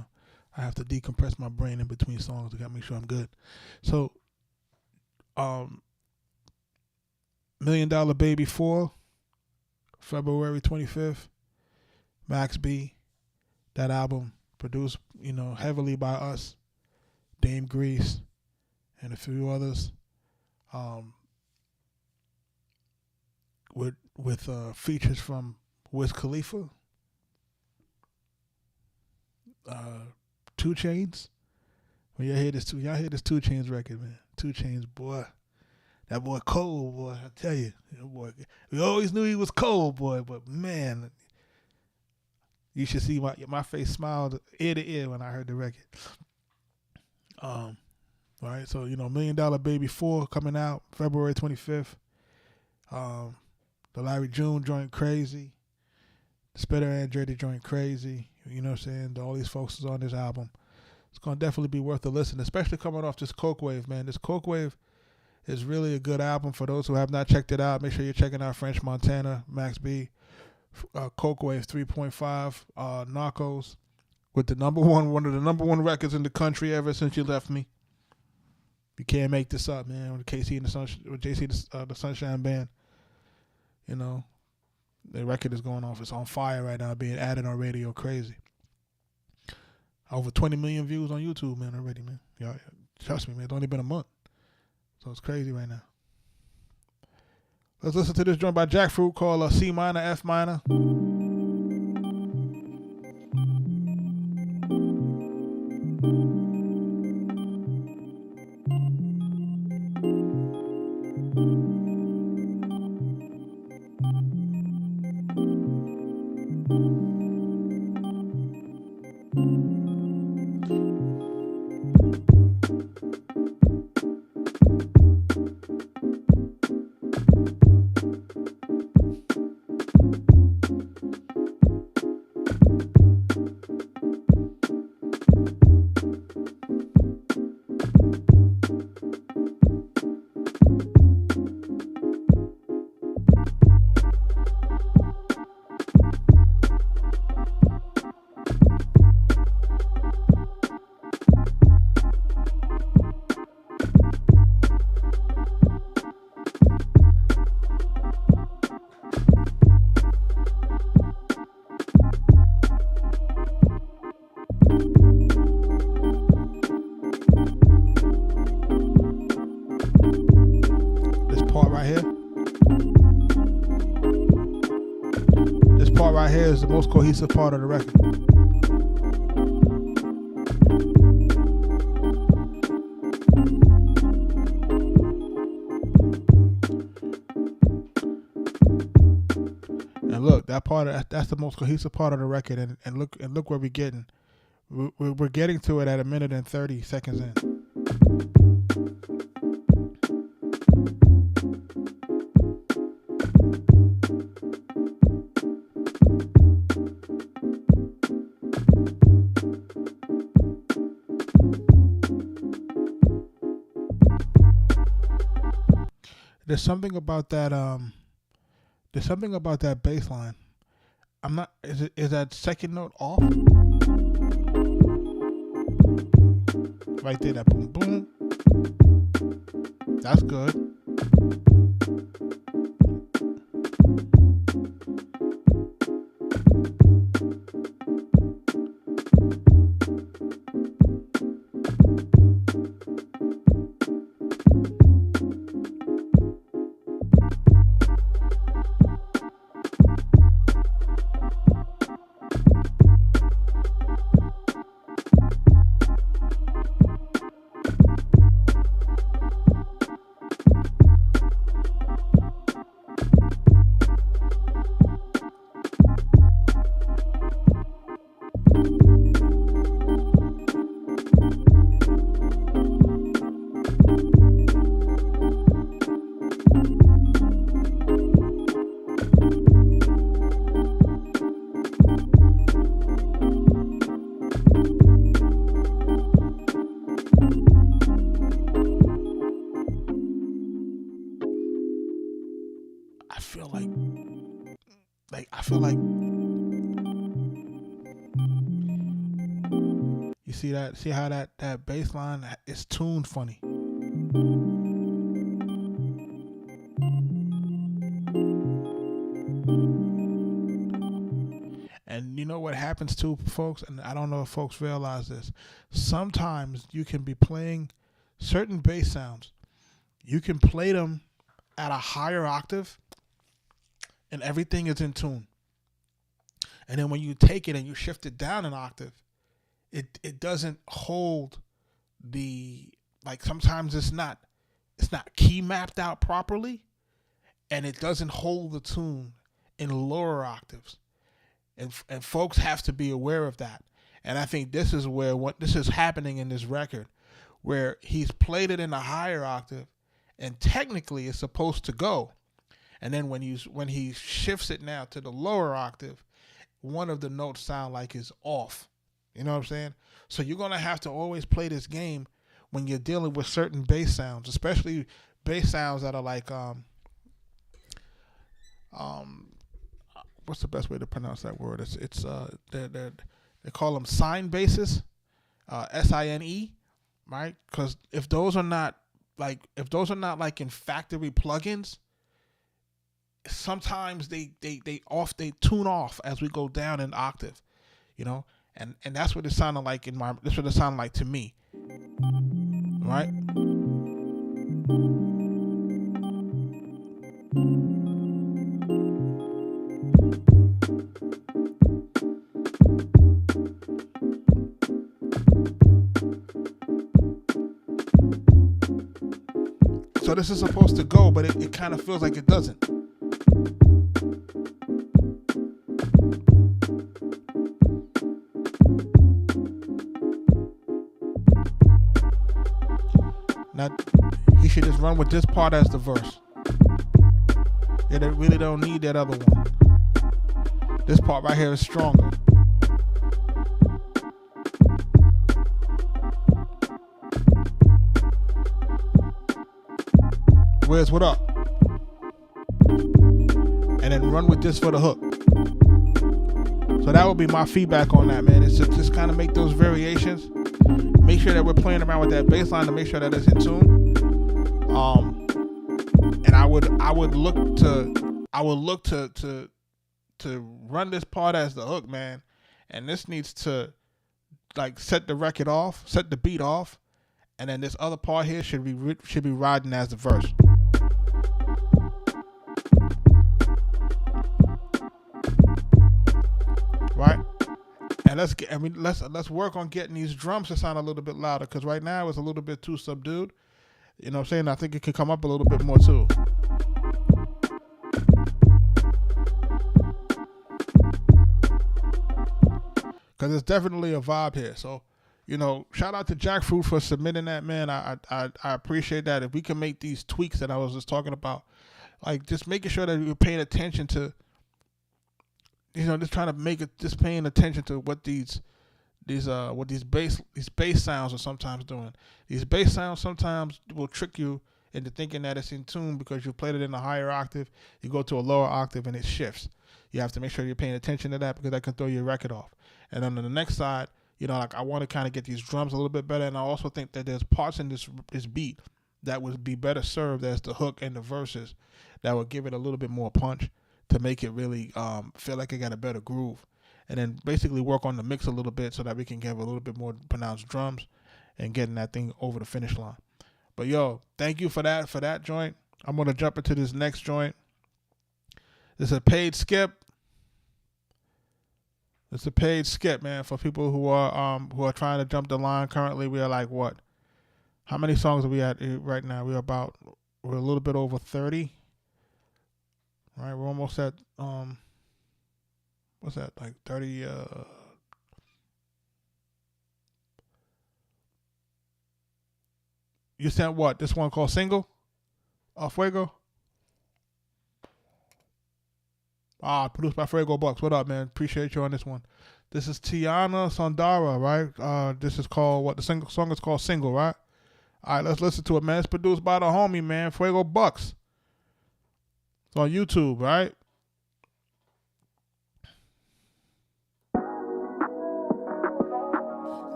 I have to decompress my brain in between songs to make sure I'm good. So, $1 Million Baby 4, February 25th, Max B. That album produced, heavily by us, Dame Grease, and a few others. With features from Wiz Khalifa, 2 Chainz. When y'all hear this 2 Chainz record, man. 2 Chainz, boy. That boy cold, boy. I tell you, boy. We always knew he was cold, boy, but man, you should see my face smiled ear to ear when I heard the record. All right, so $1 Million Baby 4 coming out February 25th. The Larry June joint Crazy. The Spitter Andretti joint Crazy. You know what I'm saying? All these folks is on this album. It's going to definitely be worth a listen, especially coming off this Coke Wave, man. This Coke Wave is really a good album. For those who have not checked it out, make sure you're checking out French Montana, Max B, Coke Wave 3.5, Narcos, with one of the number one records in the country ever since you left me. You can't make this up, man. With JC the Sunshine Band, the record is going off. It's on fire right now, being added on radio. Crazy. Over 20 million views on YouTube, man, already, man. Y'all, trust me, man. It's only been a month. So it's crazy right now. Let's listen to this joint by Jackfruit called C minor, F minor. Is the most cohesive part of the record. And look, that's the most cohesive part of the record. And look where we're getting. We're getting to it at 1 minute and 30 seconds in. There's something about that. There's something about that bass line. I'm not. Is that second note off? Right there, that boom boom. That's good. see that? See how that bass line is tuned funny. And you know what happens too, folks, and I don't know if folks realize this. Sometimes you can be playing certain bass sounds. You can play them at a higher octave and everything is in tune. And then when you take it and you shift it down an octave, it doesn't hold the, like, sometimes it's not key mapped out properly, and it doesn't hold the tune in lower octaves. And folks have to be aware of that. And I think this is where what this is happening in this record, where he's played it in a higher octave, and technically it's supposed to go. And then when he shifts it now to the lower octave, one of the notes sound like is off. You know what I'm saying? So you're gonna have to always play this game when you're dealing with certain bass sounds, especially bass sounds that are like what's the best way to pronounce that word? It's they call them sine basses, SINE, right? Because if those are not like in factory plugins, sometimes they tune off as we go down an octave, you know, and that's what it sounded like that's what it sounded like to me, right? So this is supposed to go, but it kind of feels like it doesn't. Now, he should just run with this part as the verse. Yeah, they really don't need that other one. This part right here is stronger. Where's what up? And then run with this for the hook. So that would be my feedback on that, man. It's just kind of make those variations. Make sure that we're playing around with that bass line to make sure that it's in tune. And I would look to run this part as the hook, man. And this needs to like set the beat off, and then this other part here should be riding as the verse. Right? And let's work on getting these drums to sound a little bit louder, because right now it's a little bit too subdued. You know what I'm saying? I think it can come up a little bit more too. Because it's definitely a vibe here. So, you know, shout out to Jackfruit for submitting that, man. I appreciate that. If we can make these tweaks that I was just talking about, like just making sure that you're paying attention to, you know, just trying to make it, just paying attention to what these bass sounds are sometimes doing. These bass sounds sometimes will trick you into thinking that it's in tune because you played it in a higher octave. You go to a lower octave and it shifts. You have to make sure you're paying attention to that, because that can throw your record off. And then on the next side, you know, like I want to kind of get these drums a little bit better, and I also think that there's parts in this beat that would be better served as the hook and the verses that would give it a little bit more punch to make it really feel like it got a better groove. And then basically work on the mix a little bit so that we can get a little bit more pronounced drums and getting that thing over the finish line. But yo, thank you for that joint. I'm gonna jump into this next joint. This is a paid skip. It's a paid skip, man, for people who are trying to jump the line. Currently, we are like what? How many songs are we at right now? We're a little bit over 30. Right, we're almost at what's that, like 30 you sent what? This one called Single? Fuego? Produced by Fuego Bucks. What up, man? Appreciate you on this one. This is Tiana Sondara, right? This is called what? The song is called Single, right? All right, let's listen to it, man. It's produced by the homie, man, Fuego Bucks. It's on YouTube, right?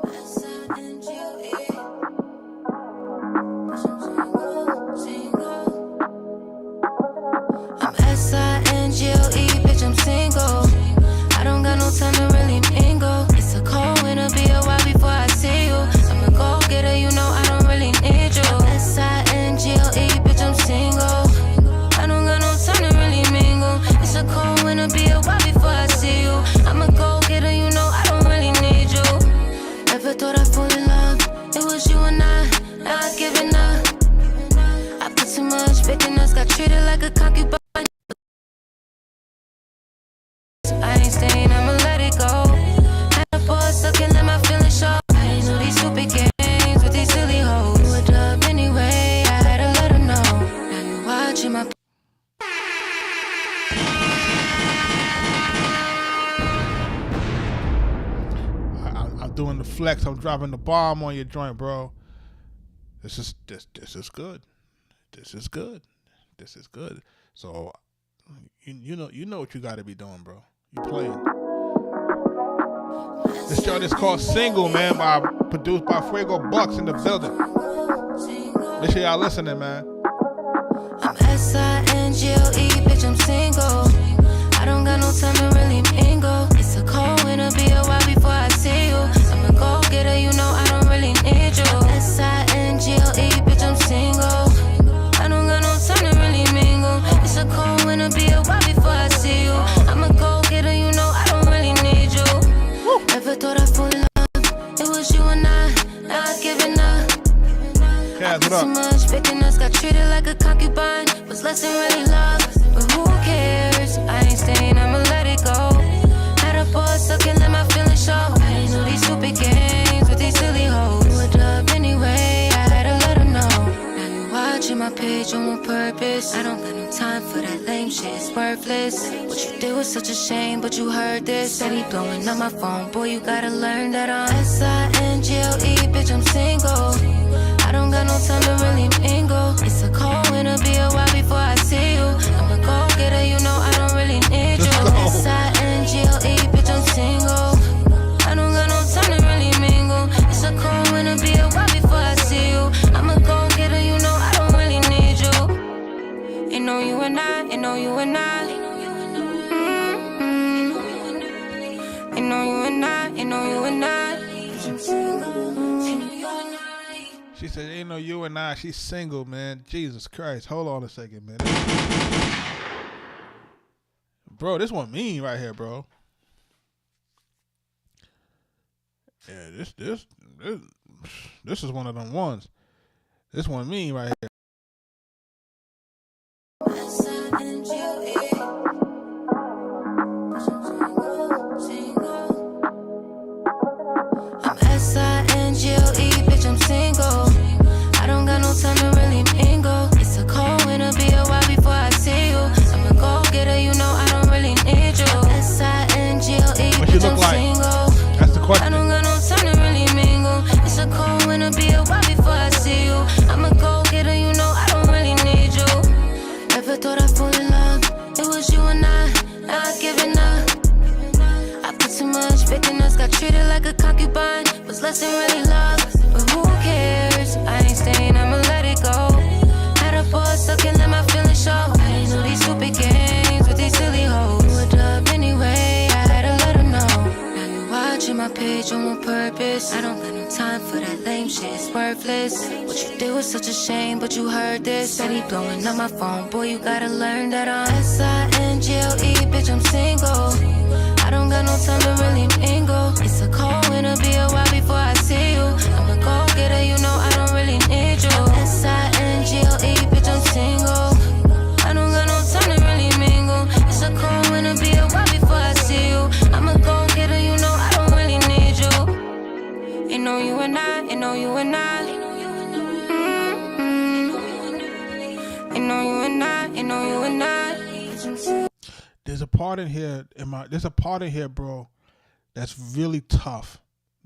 Listen. before I see you. I'm a go-getter, you know I don't really need you. Never thought I'd fall in love. It was you and I, not giving up. I put too much faith in us, got treated like a concubine. I ain't staying, I'ma let it go. Had a pause, so can't let my feelings show. I ain't know these stupid games with these silly hoes. You a dub anyway, I had to let her know. Now you watching my.
I'm doing the flex. I'm dropping the bomb on your joint, bro. This is good. This is good. This is good. So you know what you got to be doing, bro. You playing. This joint is called Single, man, produced by Fuego Bucks in the building. Make sure y'all listening, man.
I'm S-I-N-G-L-E, bitch, I'm single. I don't got no time to really mingle. It's a cold winter, be a while before I see you. I'm a go-getter, you know I don't really need you. S-I-N-G-L-E, bitch, I'm single. I don't got no time to really mingle. It's a cold winter, be a while before I see you. I'm a go-getter, you know I don't really need you. Never thought I'd fall in love. It was you and I, not giving up. I put too much faith in us, got treated like a concubine. Was less than really love, but who cares? I ain't staying, I'ma let it go. Had a pause, so can't let my feelings show. I ain't know these stupid games with these silly hoes. You a dub anyway, I had to let her know. Now you watching my page on purpose. I don't got no time for that lame shit, it's worthless. What you did was such a shame, but you heard this. Said he blowing up my phone, boy, you gotta learn that I'm S-I-N-G-L-E, bitch, I'm single. I don't got no time to really mingle. It's a cold winter, be a while before I see you. I'm a go-getter, you know I don't really need you. S-I-N-G-L-E, bitch, I'm single. I don't got no time to really mingle. It's a cold winter, be a while before I see you. I'm a go-getter, you know I don't really need you. Ain't no you and I, ain't no you and I. Ain't no you and I, ain't no you and I.
She said, ain't no you and I. She's single, man. Jesus Christ. Hold on a second, man. Bro, this one mean right here, bro. Yeah, this is one of them ones. This one mean right here.
I'm S-I-N-G-L-E, bitch, I'm single. I don't got no time to really mingle. It's a cold winter, be a while before I see you. I'm a go-getter, you know I don't really need you. S-I-N-G-L-E, bitch, I'm single.
That's the question.
I don't got no time to really mingle. It's a cold winter, be a while before I see you. I'm a go-getter, you know I don't really need you. Never thought I'd fall in love. It was you and I, not giving up. I put too much faith in us, got treated like a concubine. Was less than really love, but who cares? I ain't staying, I'ma let it go. Had a pause, so can't let my feelings show. I ain't know these stupid games with these silly hoes. You a dub anyway, I had to let her know. Now you watching my page on purpose. I don't got no time for that lame shit, it's worthless. What you did was such a shame, but you heard this. Said he blowing up my phone, boy, you gotta learn that I'm S-I-N-G-L-E, bitch, I'm single. I don't got no time to really mingle. It's a cold winter, be a while before I see you. I'm a go-getter, you know I don't really need you. S-I-N-G-L-E, bitch, I'm single. I don't got no time to really mingle. It's a cold winter, be a while before I see you. I'm a go-getter, you know I don't really need you. Ain't no you and I, ain't no you and I. Ain't no you and I, ain't no you and I.
There's a part in here, bro, that's really tough.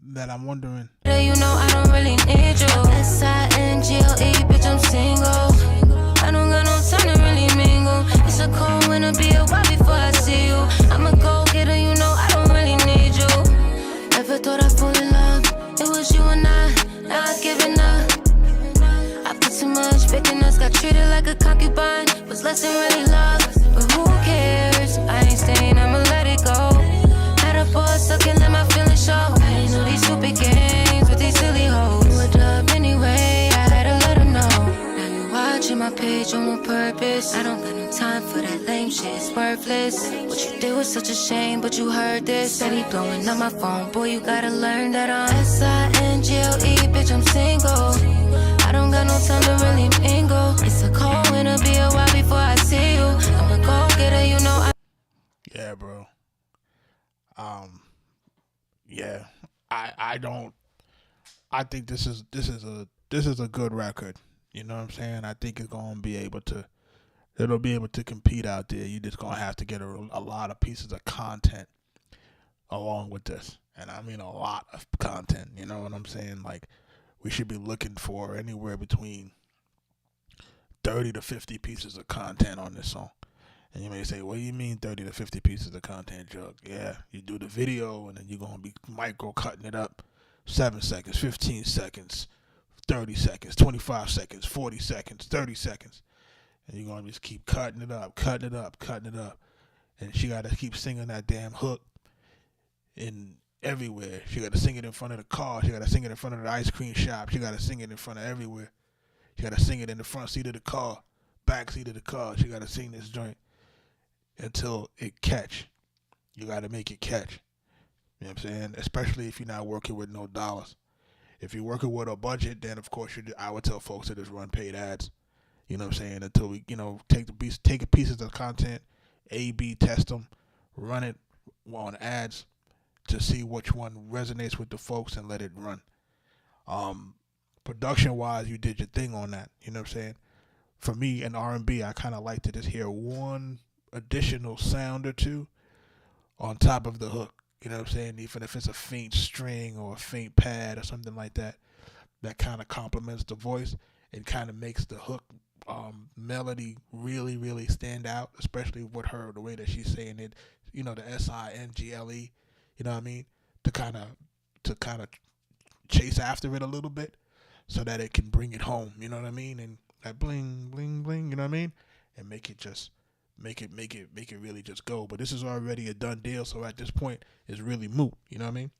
That I'm wondering.
You know I don't really need you. S-I-N-G-L-E, bitch, I'm single. I don't got no time to really mingle. It's a cold winter, be a while before I see you. I'm a go-getter, you know I don't really need you. Never thought I'd fall in love. It was you and I, not giving up. I put too much faith in us, got treated like a concubine. Was less than really love, but who cares? I ain't staying, I'ma let it go. Had a pause, so can't let my feelings show. I ain't know these stupid games with these silly hoes. You a dub anyway, I had to let her know. Now you watching my page on purpose. I don't got no time for that lame shit, it's worthless. What you did was such a shame, but you heard this. Steady blowing up my phone, boy, you gotta learn that I'm S-I-N-G-L-E, bitch, I'm single. I don't got no time to really mingle. It's a cold winter, be a while before I see you. I'ma go get her, you know I.
Yeah, bro. Yeah. I think this is a good record. You know what I'm saying? I think it's gonna be able to. It'll be able to compete out there. You're just gonna have to get a lot of pieces of content along with this, and I mean a lot of content. You know what I'm saying? Like, we should be looking for anywhere between 30 to 50 pieces of content on this song. And you may say, what do you mean 30 to 50 pieces of content, Jug? Yeah, you do the video, and then you're gonna be micro cutting it up, 7 seconds, 15 seconds, 30 seconds, 25 seconds, 40 seconds, 30 seconds. And you're going to just keep cutting it up. And she got to keep singing that damn hook in everywhere. She got to sing it in front of the car. She got to sing it in front of the ice cream shop. She got to sing it in front of everywhere. She got to sing it in the front seat of the car, back seat of the car. She got to sing this joint until it catch. You got to make it catch. You know what I'm saying? Especially if you're not working with no dollars. If you're working with a budget, then of course I would tell folks to just run paid ads. You know what I'm saying? Until we, take pieces of content, A/B test them, run it on ads to see which one resonates with the folks and let it run. Production-wise, you did your thing on that. You know what I'm saying? For me, in R&B, I kind of like to just hear one additional sound or two on top of the hook. You know what I'm saying? Even if it's a faint string or a faint pad or something like that, that kind of complements the voice. It kind of makes the hook melody really, really stand out, especially with her, the way that she's saying it, the S-I-N-G-L-E, you know what I mean? To kind of chase after it a little bit so that it can bring it home, you know what I mean? And that bling, bling, bling, you know what I mean? And make it really just go. But this is already a done deal, so at this point, it's really moot, you know what I mean?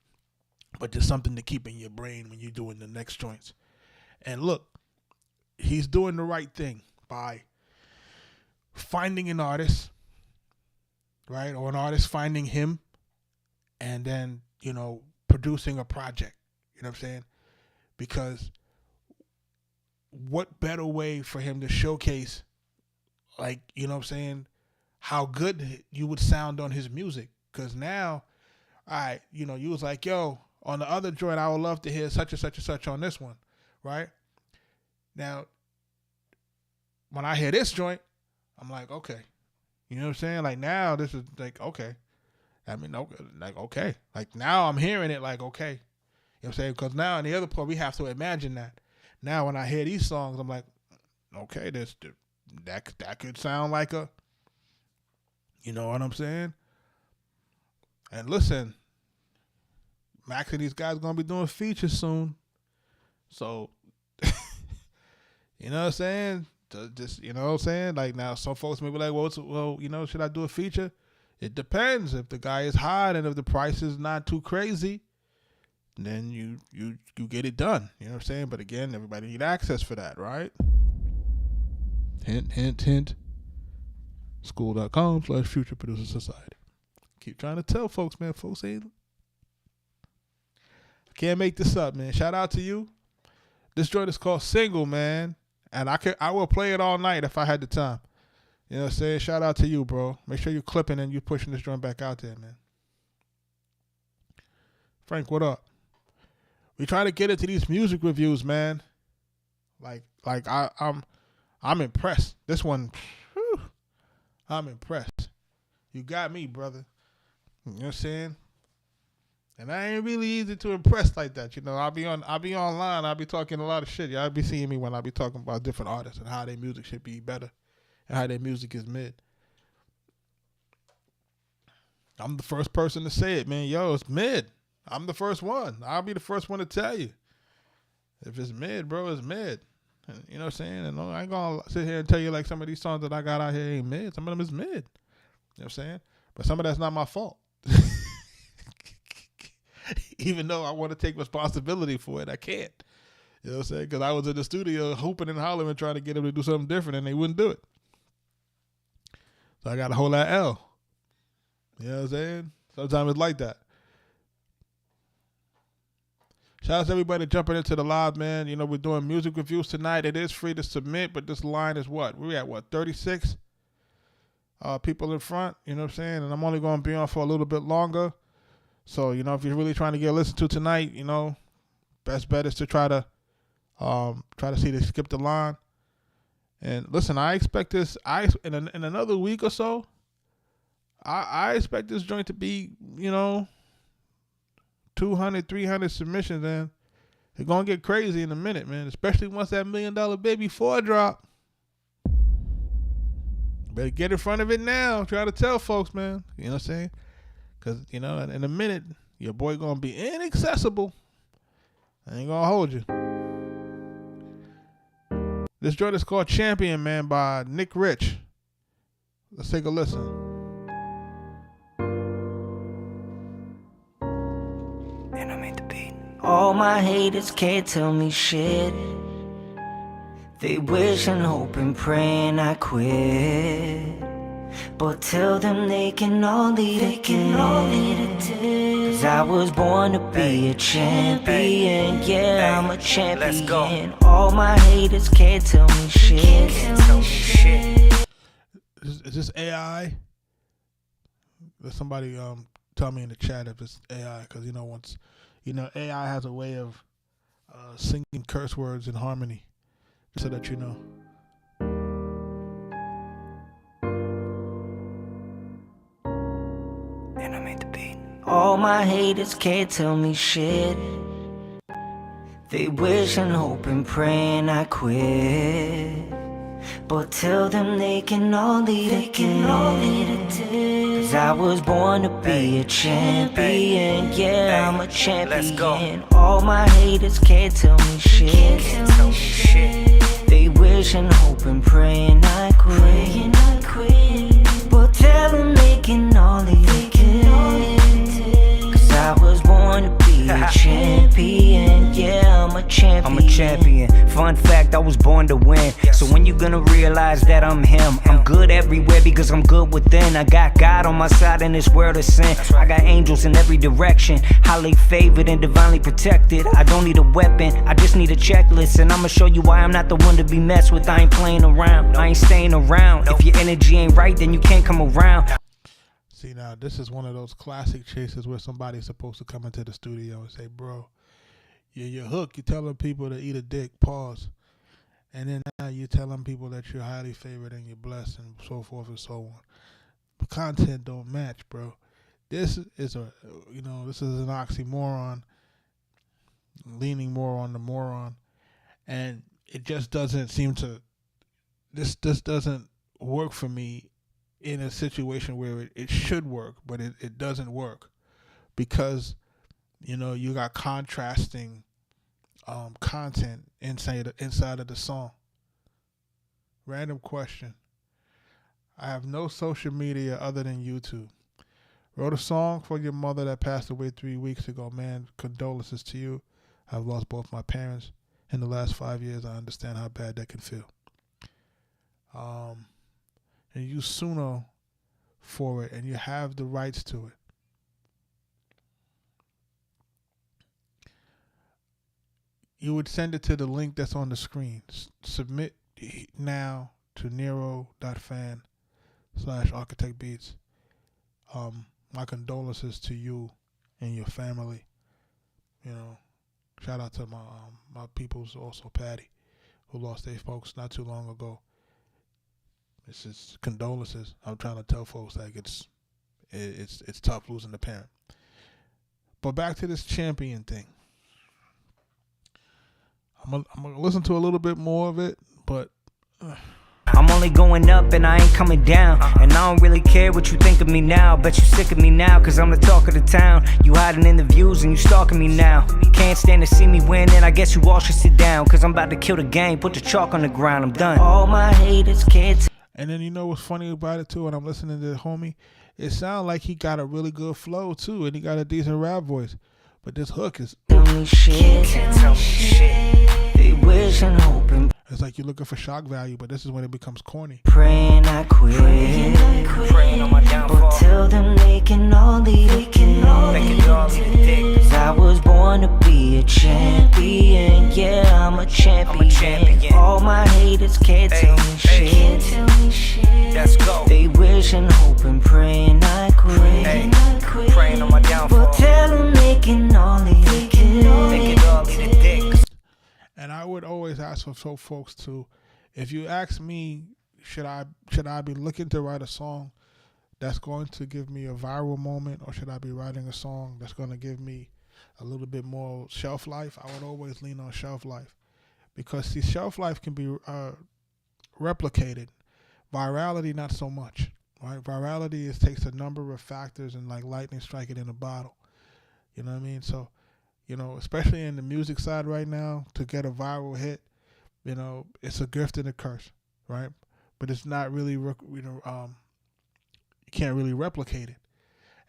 But just something to keep in your brain when you're doing the next joints. And look, he's doing the right thing by finding an artist, right? Or an artist finding him and then, producing a project. You know what I'm saying? Because what better way for him to showcase, like, you know what I'm saying, how good you would sound on his music? Because now, all right, you was like, yo, on the other joint, I would love to hear such and such and such on this one, right? Now, when I hear this joint, I'm like, okay. You know what I'm saying? Like, now this is like, okay. I mean, like, okay. Like, now I'm hearing it like, okay. You know what I'm saying? Because now in the other part, we have to imagine that. Now when I hear these songs, I'm like, okay, that could sound like a, you know what I'm saying? And listen, Max and these guys going to be doing features soon. So, you know what I'm saying? Just, you know what I'm saying? Like, now some folks may be like, well, should I do a feature? It depends. If the guy is hot and if the price is not too crazy, then you get it done. You know what I'm saying? But again, everybody need access for that, right? Hint, hint, hint. School.com/Future Producer Society. Keep trying to tell folks, man. Folks ain't. I can't make this up, man. Shout out to you. This joint is called Single, man. And I will play it all night if I had the time. You know what I'm saying? Shout out to you, bro. Make sure you're clipping and you're pushing this joint back out there, man. Frank, what up? We trying to get into these music reviews, man. Like I'm impressed. This one, whew, I'm impressed. You got me, brother. You know what I'm saying? And I ain't really easy to impress like that. I'll be online. I'll be talking a lot of shit. Y'all be seeing me when I be talking about different artists and how their music should be better and how their music is mid. I'm the first person to say it, man. Yo, it's mid. I'm the first one. I'll be the first one to tell you. If it's mid, bro, it's mid. And, you know what I'm saying? And I ain't going to sit here and tell you like some of these songs that I got out here ain't mid. Some of them is mid. You know what I'm saying? But some of that's not my fault. Even though I want to take responsibility for it, I can't. You know what I'm saying? Because I was in the studio hooping and hollering trying to get them to do something different, and they wouldn't do it. So I got to hold that L. You know what I'm saying? Sometimes it's like that. Shout out to everybody jumping into the live, man. You know, we're doing music reviews tonight. It is free to submit, but this line is what? We're at, 36 people in front, you know what I'm saying? And I'm only going to be on for a little bit longer. So, you know, if you're really trying to get listened to tonight, you know, best bet is to try to see to skip the line. And listen, I expect this, in another week or so, I expect this joint to be, you know, 200, 300 submissions, and it's going to get crazy in a minute, man, especially once that $1 Million Baby 4 drop. Better get in front of it now. Try to tell folks, man. You know what I'm saying? Because, you know, in a minute, your boy going to be inaccessible. I ain't going to hold you. This joint is called Champion, man, by Nick Rich. Let's take a listen.
All my haters can't tell me shit. They wish and hope and praying I quit. But tell them they can all lead again. Cause I was born to be a champion. Yeah, I'm a champion. All my haters can't tell me shit.
Is this AI? Let somebody tell me in the chat if it's AI, because you know once. You know, AI has a way of singing curse words in harmony, so that you know.
And I made the beat. All my haters can't tell me shit. They wish and hope and praying I quit. But tell them they can all lead again. Cause I was born to be a champion. Yeah, I'm a champion. All my haters can't tell me shit. They wish and hope and praying I quit. But tell them they can all lead again. Cause I was born to be a champion. Yeah, I'm a champion. I'm a champion. Fun fact, I was born to win. So when you gonna realize that I'm him? I'm good everywhere because I'm good within. I got God on my side in this world of sin. I got angels in every direction, highly favored and divinely protected. I don't need a weapon, I just need a checklist. And I'ma show you why I'm not the one to be messed with. I ain't playing around, I ain't staying around. If your energy ain't right, then you can't come around.
See, now this is one of those classic chases where somebody's supposed to come into the studio and say, bro, you're hook. You're telling people to eat a dick, pause. And then now you're telling people that you're highly favored and you're blessed and so forth and so on. The content don't match, bro. This is an oxymoron, leaning more on the moron. And it just doesn't seem to, this doesn't work for me in a situation where it should work, but it doesn't work because, you know, you got contrasting content inside of the song. Random question. I have no social media other than YouTube. Wrote a song for your mother that passed away 3 weeks ago. Man, condolences to you. I've lost both my parents in the last 5 years. I understand how bad that can feel. And use Suno for it, and you have the rights to it. You would send it to the link that's on the screen. Submit now to Nero.fan/Arkatech Beatz. My condolences to you and your family. You know, shout out to my peoples, also Patty, who lost their folks not too long ago. It's just condolences. I'm trying to tell folks like it's tough losing a parent. But back to this champion thing. I'm gonna listen to a little bit more of it, but
I'm only going up and I ain't coming down. And I don't really care what you think of me now. Bet you sick of me now, cause I'm the talk of the town. You hiding in the views and you stalking me now. Can't stand to see me win, and I guess you all should sit down. Cause I'm about to kill the game, put the chalk on the ground, I'm done. All my haters can't.
And then you know what's funny about it too, when I'm listening to the homie, it sounds like he got a really good flow too, and he got a decent rap voice. But this hook is
Tell me shit. They wish and hope and
It's like you're looking for shock value, but this is when it becomes corny.
praying I quit.
Praying on my downfall.
But tell them they can all leave it.
They can all leave the dick.
'Cause I was born to be a champion. Yeah, I'm a champion.
I'm a champion.
All my haters can't tell me shit.
Let's go.
They wish and hope and praying I quit.
Hey, praying on my downfall.
But tell them they can all leave it.
They can all leave the dick.
And I would always ask for folks to, if you ask me, should I be looking to write a song that's going to give me a viral moment, or should I be writing a song that's going to give me a little bit more shelf life? I would always lean on shelf life, because see, shelf life can be replicated. Virality, not so much, right? Virality takes a number of factors and like lightning strike it in a bottle. You know what I mean? So, you know, especially in the music side right now, to get a viral hit, you know, it's a gift and a curse, right? But it's not really, you can't really replicate it.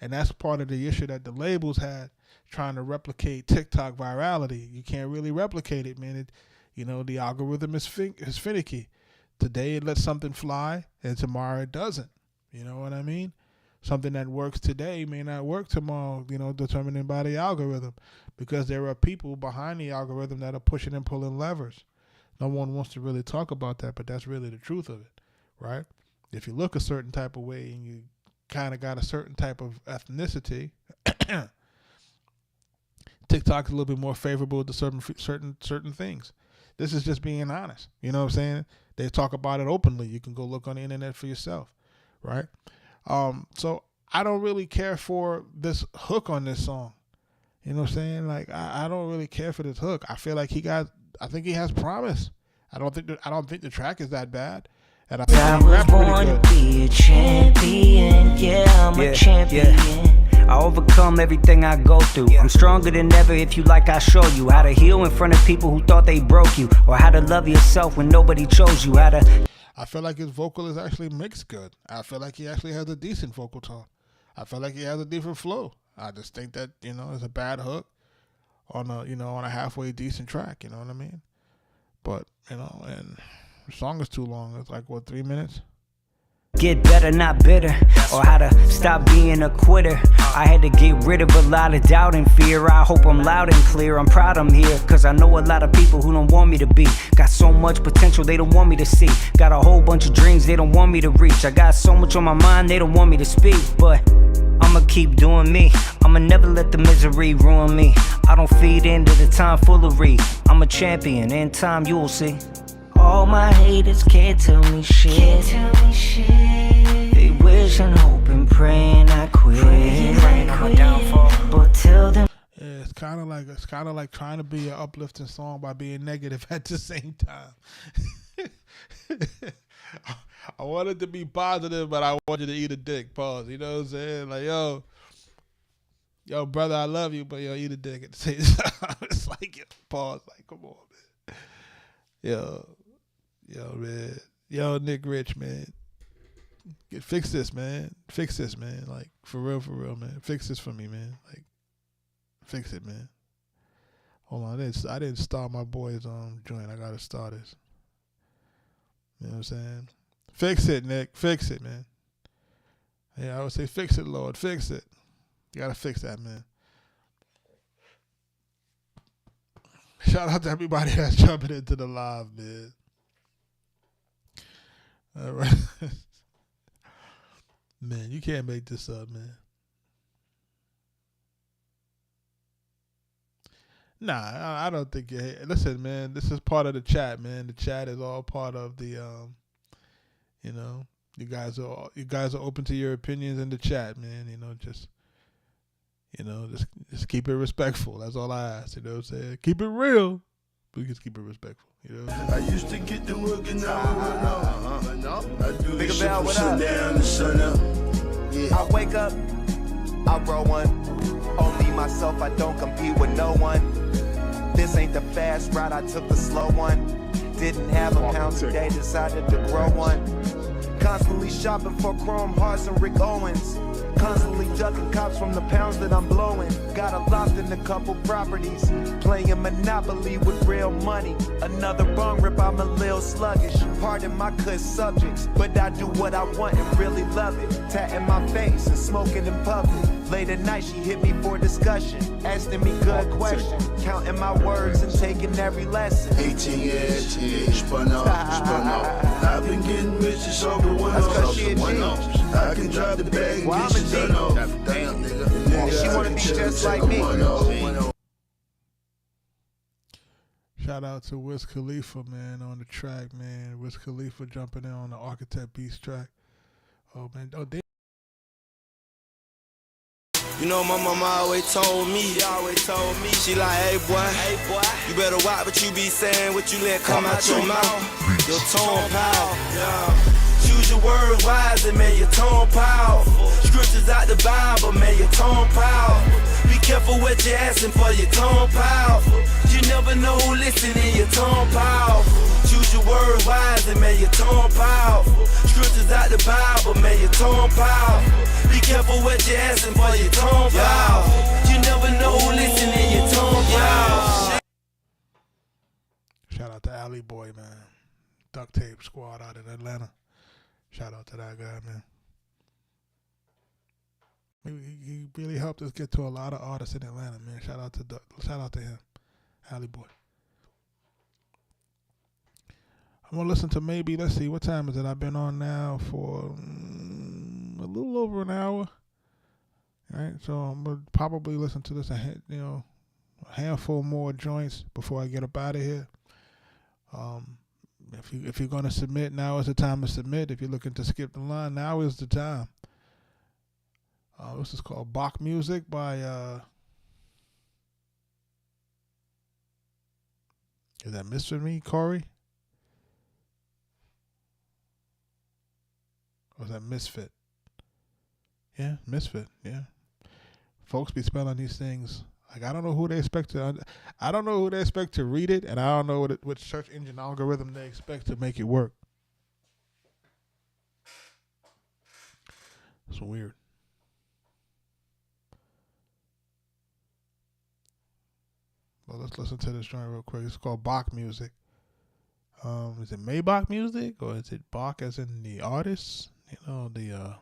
And that's part of the issue that the labels had, trying to replicate TikTok virality. You can't really replicate it, man. The algorithm is finicky. Today it lets something fly, and tomorrow it doesn't. You know what I mean? Something that works today may not work tomorrow, determined by the algorithm, because there are people behind the algorithm that are pushing and pulling levers. No one wants to really talk about that, but that's really the truth of it, right? If you look a certain type of way and you kind of got a certain type of ethnicity, TikTok is a little bit more favorable to certain things. This is just being honest. You know what I'm saying? They talk about it openly. You can go look on the internet for yourself, right? So I don't really care for this hook on this song. You know what I'm saying? Like I don't really care for this hook. I feel like I think he has promise. I don't think the track is that bad. And I think
I
he
was
rapped pretty
born
good.
to be a champion. Yeah, I'm a champion.
I overcome everything I go through. I'm stronger than ever. If you like, I show you how to heal in front of people who thought they broke you, or how to love yourself when nobody chose you. How to.
I feel like his vocal is actually mixed good. I feel like he actually has a decent vocal tone. I feel like he has a different flow. I just think that, it's a bad hook on a halfway decent track, you know what I mean? But, and the song is too long. It's like, 3 minutes?
Get better, not bitter, or how to stop being a quitter. I had to get rid of a lot of doubt and fear. I hope I'm loud and clear. I'm proud I'm here, cause I know a lot of people who don't want me to be. Got so much potential they don't want me to see. Got a whole bunch of dreams they don't want me to reach. I got so much on my mind they don't want me to speak. But I'ma keep doing me. I'ma never let the misery ruin me. I don't feed into the tomfoolery. I'm a champion, in time you'll see.
All my haters can't tell me shit. They wish and hope and praying I quit.
Praying on my downfall.
But tell them.
Yeah, it's kind of like trying to be an uplifting song by being negative at the same time. I wanted to be positive, but I want you to eat a dick. Pause. You know what I'm saying? Like, yo, brother, I love you, but eat a dick at the same time. It's like, pause. Like, come on, man. Yo, man. Yo, Nick Rich, man. Fix this, man. Like, for real, man. Fix this for me, man. Like, fix it, man. Hold on, I didn't start my boy's joint. I gotta start this. You know what I'm saying? Fix it, Nick. Fix it, man. Yeah, I would say fix it, Lord. Fix it. You gotta fix that, man. Shout out to everybody that's jumping into the live, man. All right. Man, you can't make this up, man. Nah, I don't think you hate. Listen, man, this is part of the chat, man. The chat is all part of the, you guys are open to your opinions in the chat, man. Just keep it respectful. That's all I ask. You know what I'm saying? Keep it real, but just keep it respectful. You know what I'm saying?
I used to get to work and I would run off. I do this shit from sundown to sunup. Yeah.
I wake up, I roll one. Only myself, I don't compete with no one. This ain't the fast ride, I took the slow one. Didn't have a pound today, decided to grow one. Constantly shopping for chrome hearts and Rick Owens. Constantly ducking cops from the pounds that I'm blowing. Got a loft in a couple properties. Playing Monopoly with real money. Another bong rip, I'm a little sluggish. Pardon my cuss subjects, but I do what I want and really love it. Tatting my face and smoking in public. Late at night, she hit me for discussion. Asking me good questions. Counting my words and taking every lesson.
18 years, spun off. I've been getting bitches over one off. I can drive the bag and get you done off. Damn, nigga.
She wanna be just like me.
Shout out to Wiz Khalifa, man, on the track, man. Wiz Khalifa jumping in on the Arkatech Beatz track. Oh, man. Oh, damn.
You know my mama always told me, she like, hey boy, you better watch what you be saying, what you let come out your mouth. Your tone powerful, choose your words wisely, man, your tone powerful. Scriptures out the Bible, man, your tone powerful. Be careful what you're asking for, your tone powerful. You never know who listening, your tone powerful. Choose your words wisely, man, your tone powerful. Scriptures out the Bible, man, your tone powerful. Be careful what you're asking for, your tone powerful. You never know who listening, your tone powerful.
Shout out to Alley Boy, man. Duct Tape Squad out in Atlanta. Shout out to that guy, man. He really helped us get to a lot of artists in Atlanta, man. Shout out to him, Alley Boy. I'm gonna listen to maybe, let's see, what time is it? I've been on now for a little over an hour. All right, so I'm gonna probably listen to this, a handful more joints before I get up out of here. If you're gonna submit, now is the time to submit. If you're looking to skip the line, now is the time. This is called Bach Music by is that Mr. Me, Corey? Or is that Misfit? Yeah, Misfit, yeah. Folks be spelling these things like I don't know who they expect to read it, and I don't know what search engine algorithm they expect to make it work. It's weird. Well, let's listen to this joint real quick. It's called Bach Music. Is it Maybach Music, or is it Bach as in the artist? The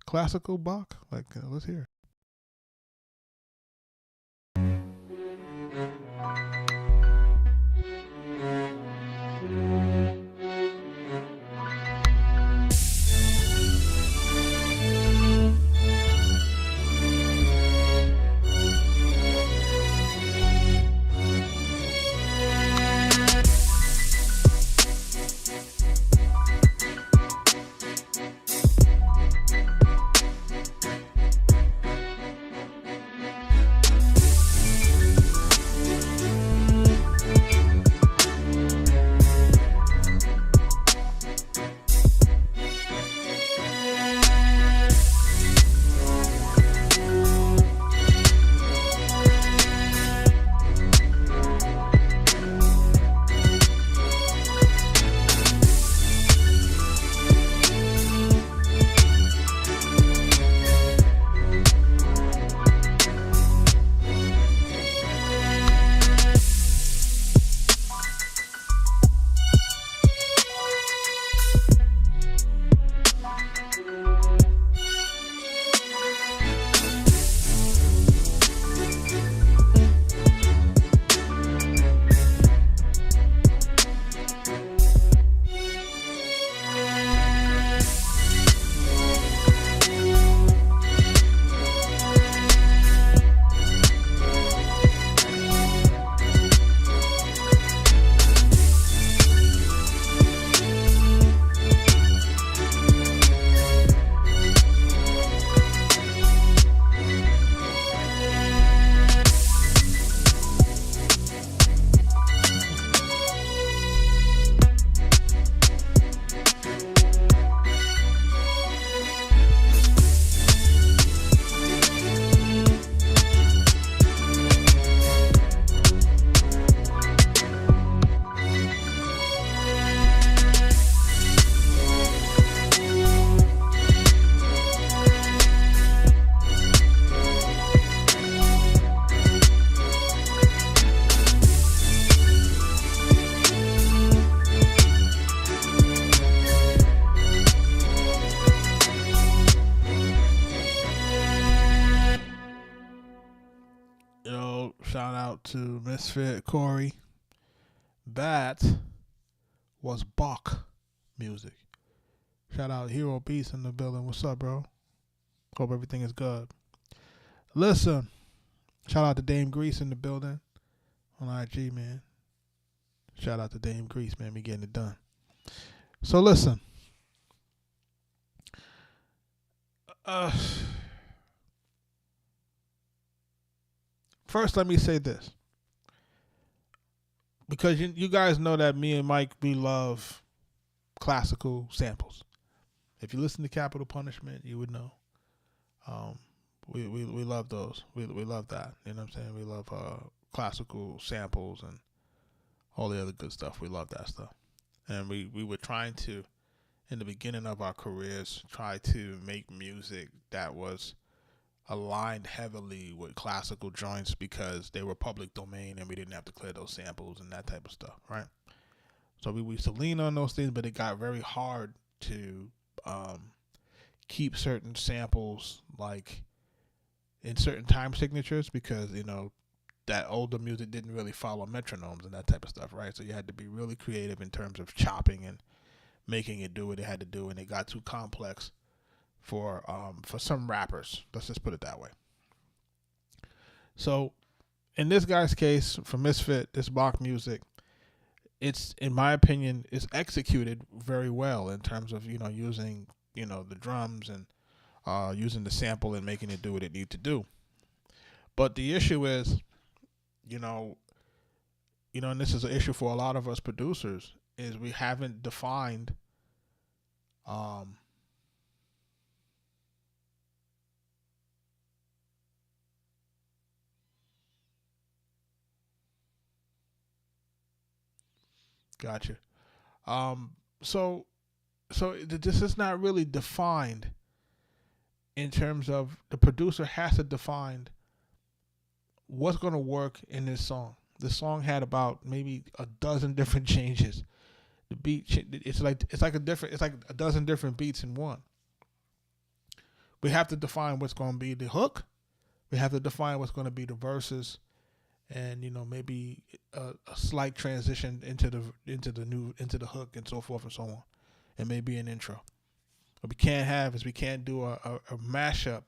classical Bach? Let's hear it. shout out to Misfit Corey. That was Bach music. Shout out Hero Beats in the building. What's up, bro? Hope everything is good. Listen, shout out to Dame Grease in the building on IG, man. Shout out to Dame Grease, man. We getting it done. So listen. First, let me say this. Because you guys know that me and Mike, we love classical samples. If you listen to Capital Punishment, you would know. We love those. We love that. You know what I'm saying? We love classical samples and all the other good stuff. We love that stuff. And we were trying to, in the beginning of our careers, try to make music that was aligned heavily with classical joints because they were public domain and we didn't have to clear those samples and that type of stuff, right? So we used to lean on those things, but it got very hard to keep certain samples like in certain time signatures because, that older music didn't really follow metronomes and that type of stuff, right? So you had to be really creative in terms of chopping and making it do what it had to do, and it got too complex for some rappers. Let's just put it that way. So in this guy's case, for Misfit, this Bach music, it's, in my opinion, is executed very well in terms of, using, the drums and using the sample and making it do what it needs to do. But the issue is, and this is an issue for a lot of us producers, is we haven't defined Gotcha. So this is not really defined in terms of the producer has to define what's going to work in this song. The song had about maybe a dozen different changes. The beat, it's like a dozen different beats in one. We have to define what's going to be the hook. We have to define what's going to be the verses, and maybe a slight transition into the hook and so forth and so on, and maybe an intro. What we can't do a mashup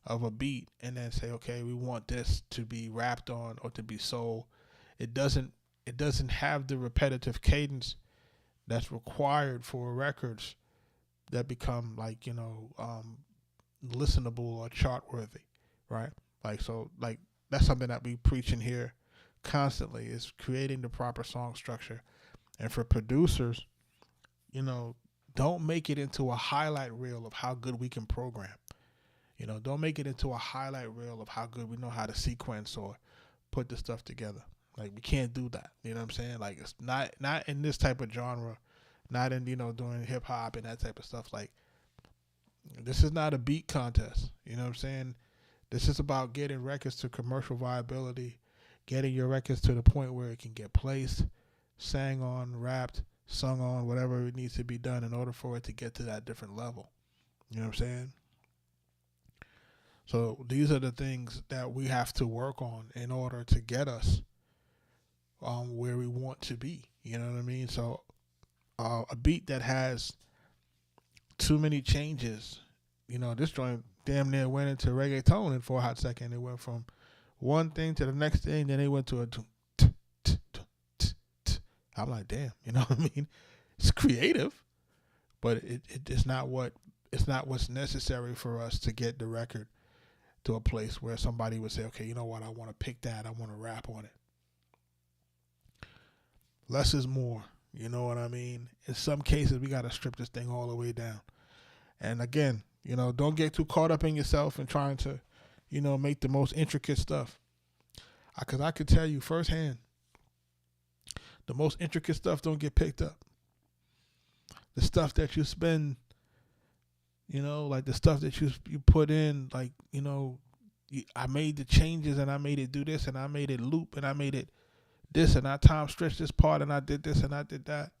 of a beat and then say, okay, we want this to be rapped on or to be sold. It doesn't have the repetitive cadence that's required for records that become listenable or chart worthy, right? That's something that we preach in here constantly, is creating the proper song structure. And for producers, don't make it into a highlight reel of how good we can program. Don't make it into a highlight reel of how good we know how to sequence or put the stuff together. We can't do that. You know what I'm saying? It's not in this type of genre, not in, doing hip hop and that type of stuff. This is not a beat contest. You know what I'm saying? This is about getting records to commercial viability, getting your records to the point where it can get placed, sang on, rapped, sung on, whatever it needs to be done in order for it to get to that different level. You know what I'm saying? So these are the things that we have to work on in order to get us where we want to be. You know what I mean? So a beat that has too many changes, this joint damn near went into reggaeton for a hot second. It went from one thing to the next thing, then it went to a I'm like, damn, you know what I mean? It's creative, but it's not what's necessary for us to get the record to a place where somebody would say, okay, you know what, I want to pick that, I want to rap on it. Less is more, you know what I mean? In some cases, we got to strip this thing all the way down. And again, don't get too caught up in yourself and trying to, make the most intricate stuff. Because I could tell you firsthand, the most intricate stuff don't get picked up. The stuff that you spend, the stuff that you put in, I made the changes and I made it do this and I made it loop and I made it this and I time stretched this part and I did this and I did that.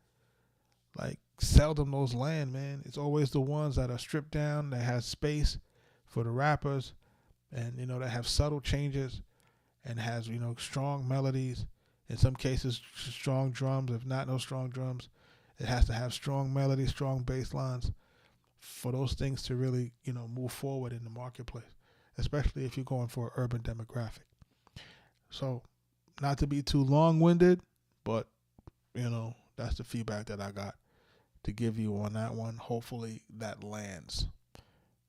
Seldom those land, man. It's always the ones that are stripped down, that has space for the rappers and, that have subtle changes and has, you know, strong melodies. In some cases, strong drums. If not, no strong drums. It has to have strong melodies, strong bass lines for those things to really, you know, move forward in the marketplace, especially if you're going for an urban demographic. So, not to be too long-winded, but, you know, that's the feedback that I got to give you on that one. Hopefully that lands.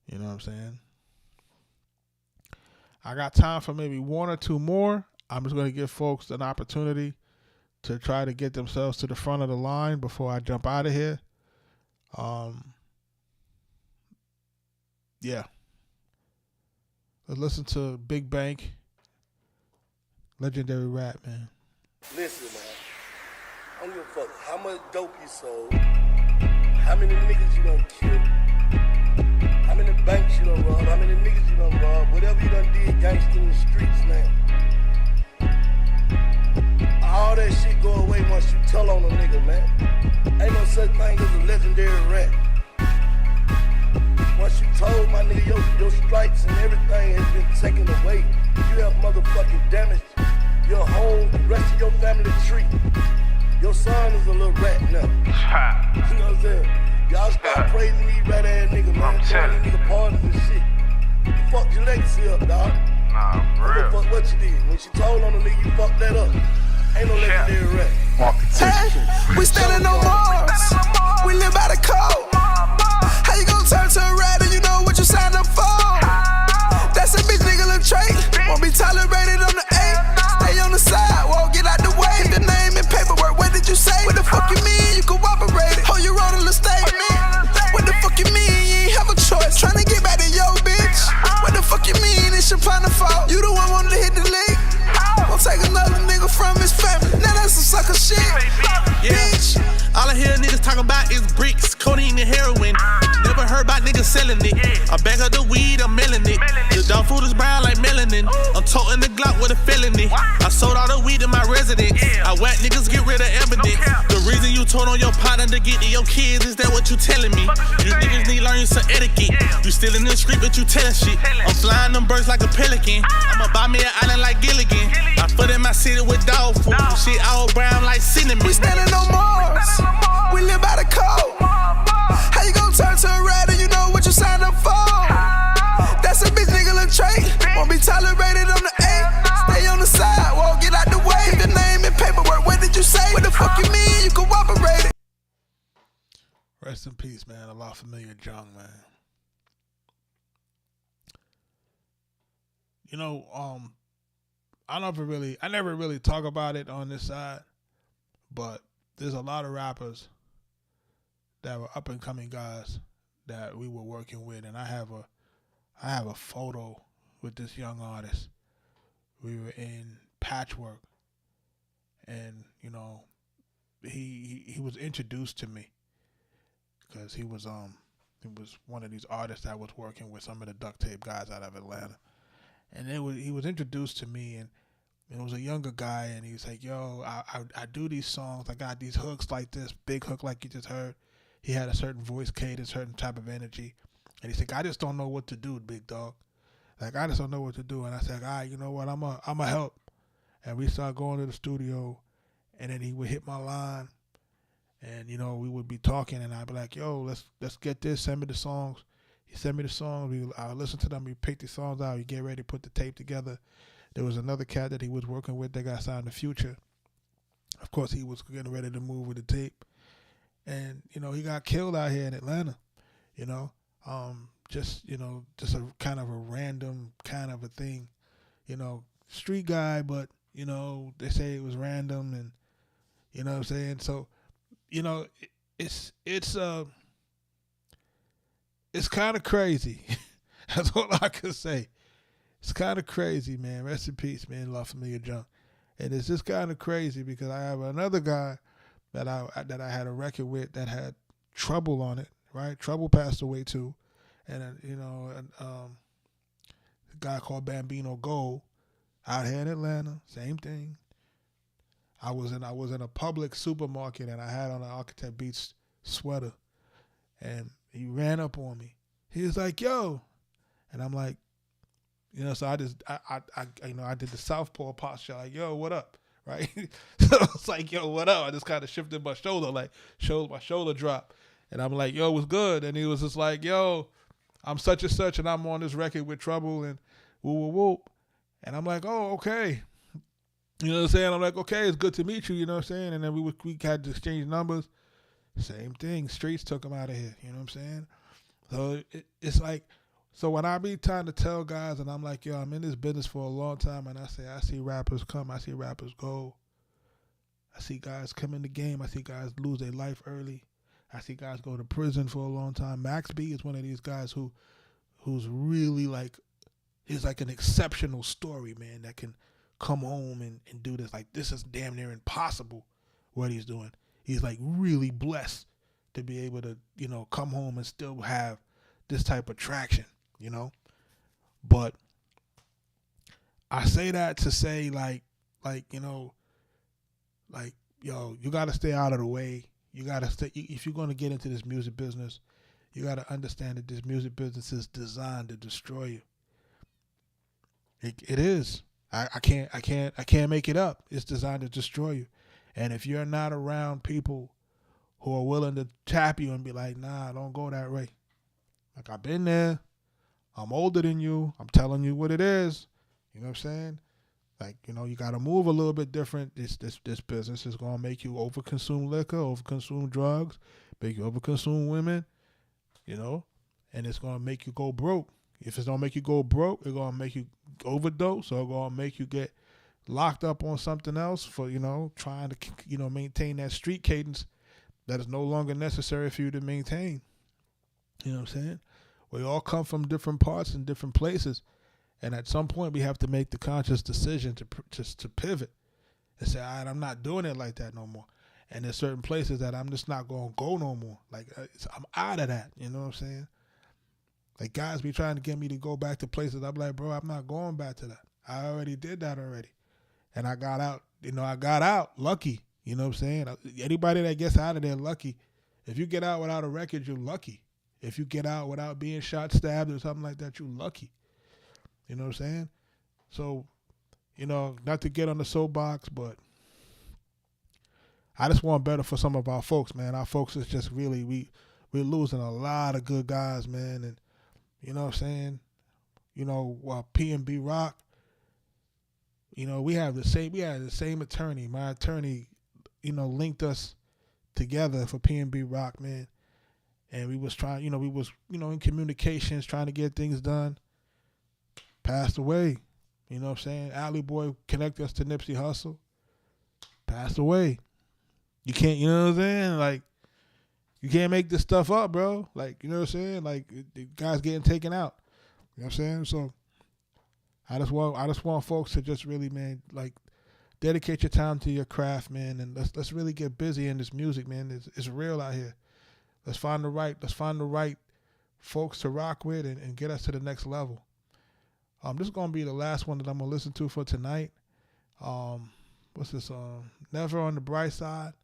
You know what I'm saying? I got time for maybe one or two more. I'm just going to give folks an opportunity to try to get themselves to the front of the line before I jump out of here. Yeah. Let's listen to Big Bank. Legendary rap, man.
Listen, man. I don't give a fuck how much dope you sold, how many niggas you done killed, how many banks you done robbed, how many niggas you done robbed, whatever you done did gangster in the streets now. All that shit go away once you tell on a nigga, man. Ain't no such thing as a legendary rap. Once you told my nigga your stripes and everything has been taken away, you have motherfucking damaged your whole, the rest of your family tree. Your son is a little rat now. You know what I'm saying? Y'all stop praising these rat ass niggas, man. Throwing these nigga parties and shit. You fucked your legacy up, dog.
Nah, for real.
Fuck what you did. When she told on the nigga, you fucked that up. Ain't no legendary rat.
Hey, we standing on Mars. We live by the code. How you gonna turn to a rat and you know what you signed up for? That's a bitch nigga little trait. Won't be tolerated on the 8. Stay on the side, won't get out the way. The name and paperwork, what did you say? What the fuck you mean? You cooperate it. Oh, you wrote a little statement. What the fuck you mean? You ain't have a choice. Tryna get back to yo, bitch. What the fuck you mean? It's your partner fault. You the one wanted to hit the league. Won't take another nigga from his family. Now that's some sucker shit.
Yeah. Bitch. All I hear niggas talking about is bricks, codeine and heroin. Never heard about niggas selling it. I bag up the weed, I'm mailing it. The dog food is brown like melanin. I'm toting the Glock with a felony. I sold all the weed in my residence. I whack niggas, get rid of evidence. The reason you told on your partner to get to your kids, is that what you telling me? You niggas need learning some etiquette. You still in the street, but you tell shit. I'm flying them birds like a pelican. I'ma buy me an island like Gilligan. I foot in my city with dog food. Shit all brown like cinnamon.
We standing on Mars. We live by the code. How you gonna turn to a rat and you know what you signed up for? That's a bitch nigga little trait. Won't be tolerated on the 8. Stay on the side, won't get out the way. The name and paperwork, what did you say? What the fuck you mean? You cooperate it.
Rest in peace, man. A lot familiar Jung, man. You know, I never really talk about it on this side, but there's a lot of rappers that were up and coming guys that we were working with, and I have a photo with this young artist. We were in Patchwork, and you know, he was introduced to me because he was one of these artists that was working with some of the duct tape guys out of Atlanta, and he was introduced to me, and it was a younger guy, and he's like, yo, I do these songs, I got these hooks like this, big hook like you just heard. He had a certain voice cadence, certain type of energy. And he's like, I just don't know what to do, big dog. Like, I just don't know what to do. And I said, all right, you know what, I'm a help. And we started going to the studio, and then he would hit my line, and, you know, we would be talking, and I'd be like, yo, let's get this, send me the songs. He sent me the songs, I listen to them, we pick the songs out, we get ready to put the tape together. There was another cat that he was working with that got signed to Future. Of course, he was getting ready to move with the tape. And, you know, he got killed out here in Atlanta, you know. Just a kind of a random kind of a thing, you know, street guy, but, you know, they say it was random, and, you know what I'm saying? So, you know, it's kind of crazy. That's all I can say. It's kind of crazy, man. Rest in peace, man. La Familia Junk. And it's just kind of crazy because I have another guy that I had a record with that had Trouble on it, right? Trouble passed away too. And, a guy called Bambino Gold out here in Atlanta, same thing. I was in a public supermarket, and I had on an Arkatech Beatz sweater, and he ran up on me. He was like, yo. And I'm like, You know, so I did the southpaw posture, like, yo, what up, right? So it's like, yo, what up? I just kind of shifted my shoulder, like, my shoulder drop, and I'm like, yo, what's good? And he was just like, yo, I'm such and such, and I'm on this record with Trouble, and whoop, whoop. And I'm like, oh, okay. You know what I'm saying? I'm like, okay, it's good to meet you, you know what I'm saying? And then we had to exchange numbers. Same thing. Streets took him out of here, you know what I'm saying? So it's like, so when I be trying to tell guys, and I'm like, yo, I'm in this business for a long time, and I say, I see rappers come, I see rappers go. I see guys come in the game. I see guys lose their life early. I see guys go to prison for a long time. Max B is one of these guys who's really like, he's like an exceptional story, man, that can come home and do this. Like, this is damn near impossible what he's doing. He's like really blessed to be able to, you know, come home and still have this type of traction, you know. But I say that to say like, you know, like, yo, you got to stay out of the way. You got to stay, if you're going to get into this music business, you got to understand that this music business is designed to destroy you. It is. I can't make it up. It's designed to destroy you. And if you're not around people who are willing to tap you and be like, nah, don't go that way. Like, I've been there. I'm older than you. I'm telling you what it is. You know what I'm saying? Like, you know, you got to move a little bit different. This business is going to make you overconsume liquor, overconsume drugs, make you overconsume women, you know, and it's going to make you go broke. If it's going to make you go broke, it's going to make you overdose, or it's going to make you get locked up on something else for, you know, trying to, you know, maintain that street cadence that is no longer necessary for you to maintain. You know what I'm saying? We all come from different parts and different places, and at some point we have to make the conscious decision to pivot and say, all right, I'm not doing it like that no more. And there's certain places that I'm just not going to go no more. Like, I'm out of that. You know what I'm saying? Like, guys be trying to get me to go back to places. I'm like, bro, I'm not going back to that. I already did that already. And I got out. You know, I got out lucky. You know what I'm saying? Anybody that gets out of there lucky. If you get out without a record, you're lucky. If you get out without being shot, stabbed, or something like that, you're lucky. You know what I'm saying? So, you know, not to get on the soapbox, but I just want better for some of our folks, man. Our folks is just really, we're losing a lot of good guys, man. And you know what I'm saying? You know, P&B Rock, you know, we had the same attorney. My attorney, you know, linked us together for P&B Rock, man. And we was trying, you know, in communications, trying to get things done. Passed away. You know what I'm saying? Alley Boy connected us to Nipsey Hussle. Passed away. You can't, you know what I'm saying? Like, you can't make this stuff up, bro. Like, you know what I'm saying? Like, the guy's getting taken out. You know what I'm saying? So I just want folks to just really, man, like, dedicate your time to your craft, man, and let's really get busy in this music, man. It's real out here. Let's find the right folks to rock with and get us to the next level. This is gonna be the last one that I'm gonna listen to for tonight. What's this song? Never on the Bright Side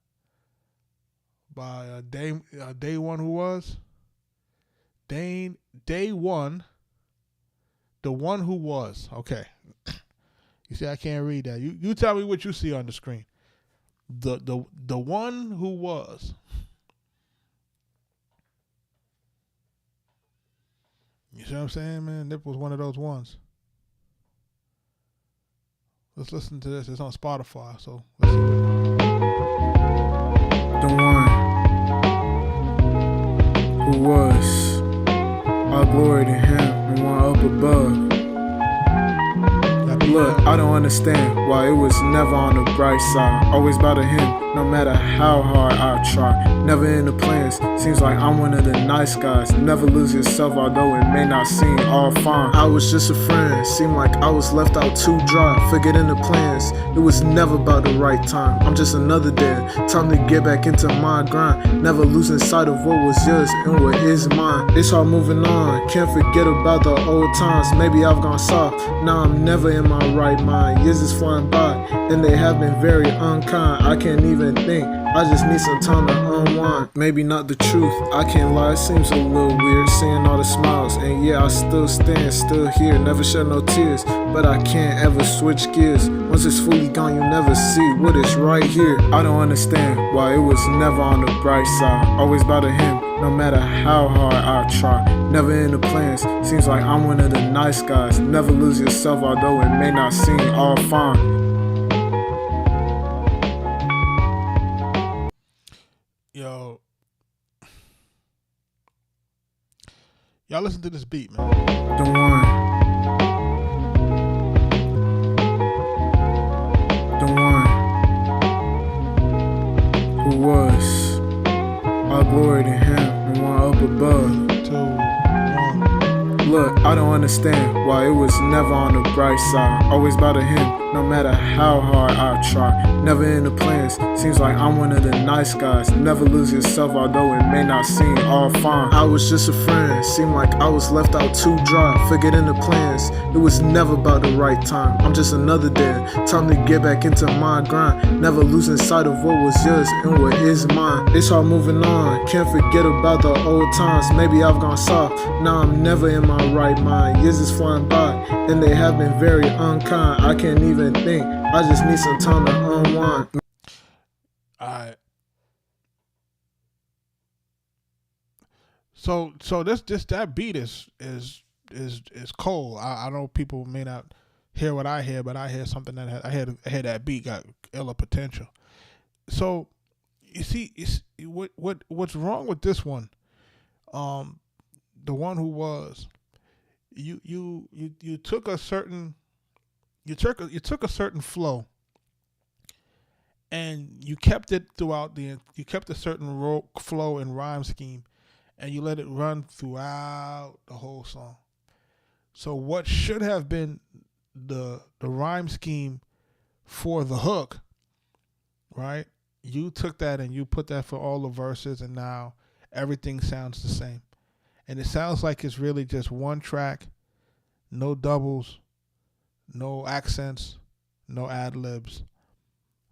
by Day One Who Was. Day One, the one who was. Okay. You see, I can't read that. You tell me what you see on the screen. The one who was. You see what I'm saying, man? Nip was one of those ones. Let's listen to this. It's on Spotify, so let's see.
The one who was, all glory to him, the one up above. Look, I don't understand why it was never on the bright side. Always bow to him, no matter how hard I try. Never in the plans, seems like I'm one of the nice guys. Never lose yourself, although it may not seem all fine. I was just a friend, seemed like I was left out too dry. Forgetting the plans, it was never about the right time. I'm just another day, time to get back into my grind. Never losing sight of what was yours and what is mine. It's hard moving on, can't forget about the old times. Maybe I've gone soft, now I'm never in my right mind. Years is flying by, and they have been very unkind. I can't even think I just need some time to unwind. Maybe not the truth, I can't lie, it seems a little weird seeing all the smiles. And yeah, I still stand, still here, never shed no tears. But I can't ever switch gears. Once it's fully gone, you never see what is right here. I don't understand why it was never on the bright side. Always bow to him, no matter how hard I try. Never in the plans, seems like I'm one of the nice guys. Never lose yourself, although it may not seem all fine.
Yo, y'all listen to this beat, man.
The one. The one who was. All glory to him, the one up above.
2, 1.
Look, I don't understand why it was never on the bright side. Always bow to him, no matter how hard I try. Never in the plans, seems like I'm one of the nice guys. Never lose yourself, although it may not seem all fine. I was just a friend, seemed like I was left out too dry. Forgetting the plans, it was never about the right time. I'm just another day, time to get back into my grind. Never losing sight of what was yours and what is mine. It's hard moving on, can't forget about the old times. Maybe I've gone soft, now I'm never in my right mind. Years is flying by, and they have been very unkind. I can't even think, I just need some time to unwind.
Alright. So this that beat is cold. I know people may not hear what I hear, but I hear something that I hear that beat got illa potential. So you see, what's wrong with this one? The one who was you took a certain a certain flow, and you kept it throughout you kept a certain flow and rhyme scheme, and you let it run throughout the whole song. So what should have been the rhyme scheme for the hook, right? You took that and you put that for all the verses, and now everything sounds the same. And it sounds like it's really just one track, no doubles, no accents, no ad-libs.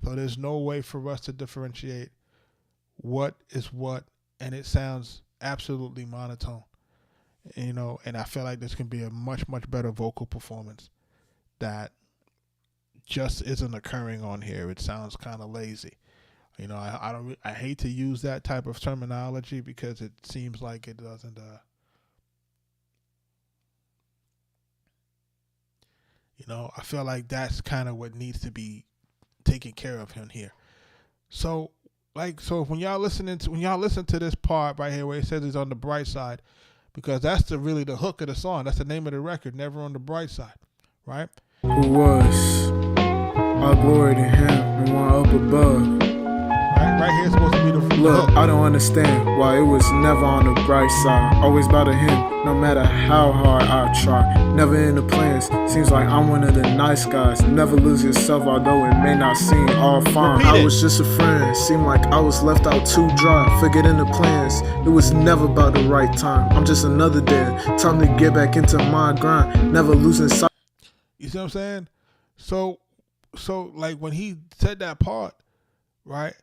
So there's no way for us to differentiate what is what, and it sounds absolutely monotone. You know, and I feel like this can be a much, much better vocal performance that just isn't occurring on here. It sounds kind of lazy. You know, I hate to use that type of terminology because it seems like it doesn't you know, I feel like that's kind of what needs to be taken care of in here. So when y'all listen to this part right here where it says it's on the bright side, because that's really the hook of the song. That's the name of the record, Never on the Bright Side, right?
Who was. All glory to him, the one up above.
Right here is supposed to be the
Look,
hook.
I don't understand why it was never on the bright side. Always bow to him, no matter how hard I try. Never in the plans, seems like I'm one of the nice guys. Never lose yourself, although it may not seem all fine. I was just a friend, seemed like I was left out too dry. Forgetting the plans, it was never about the right time. I'm just another day, time to get back into my grind. Never losing sight.
You see what I'm saying? So like when he said that part, right?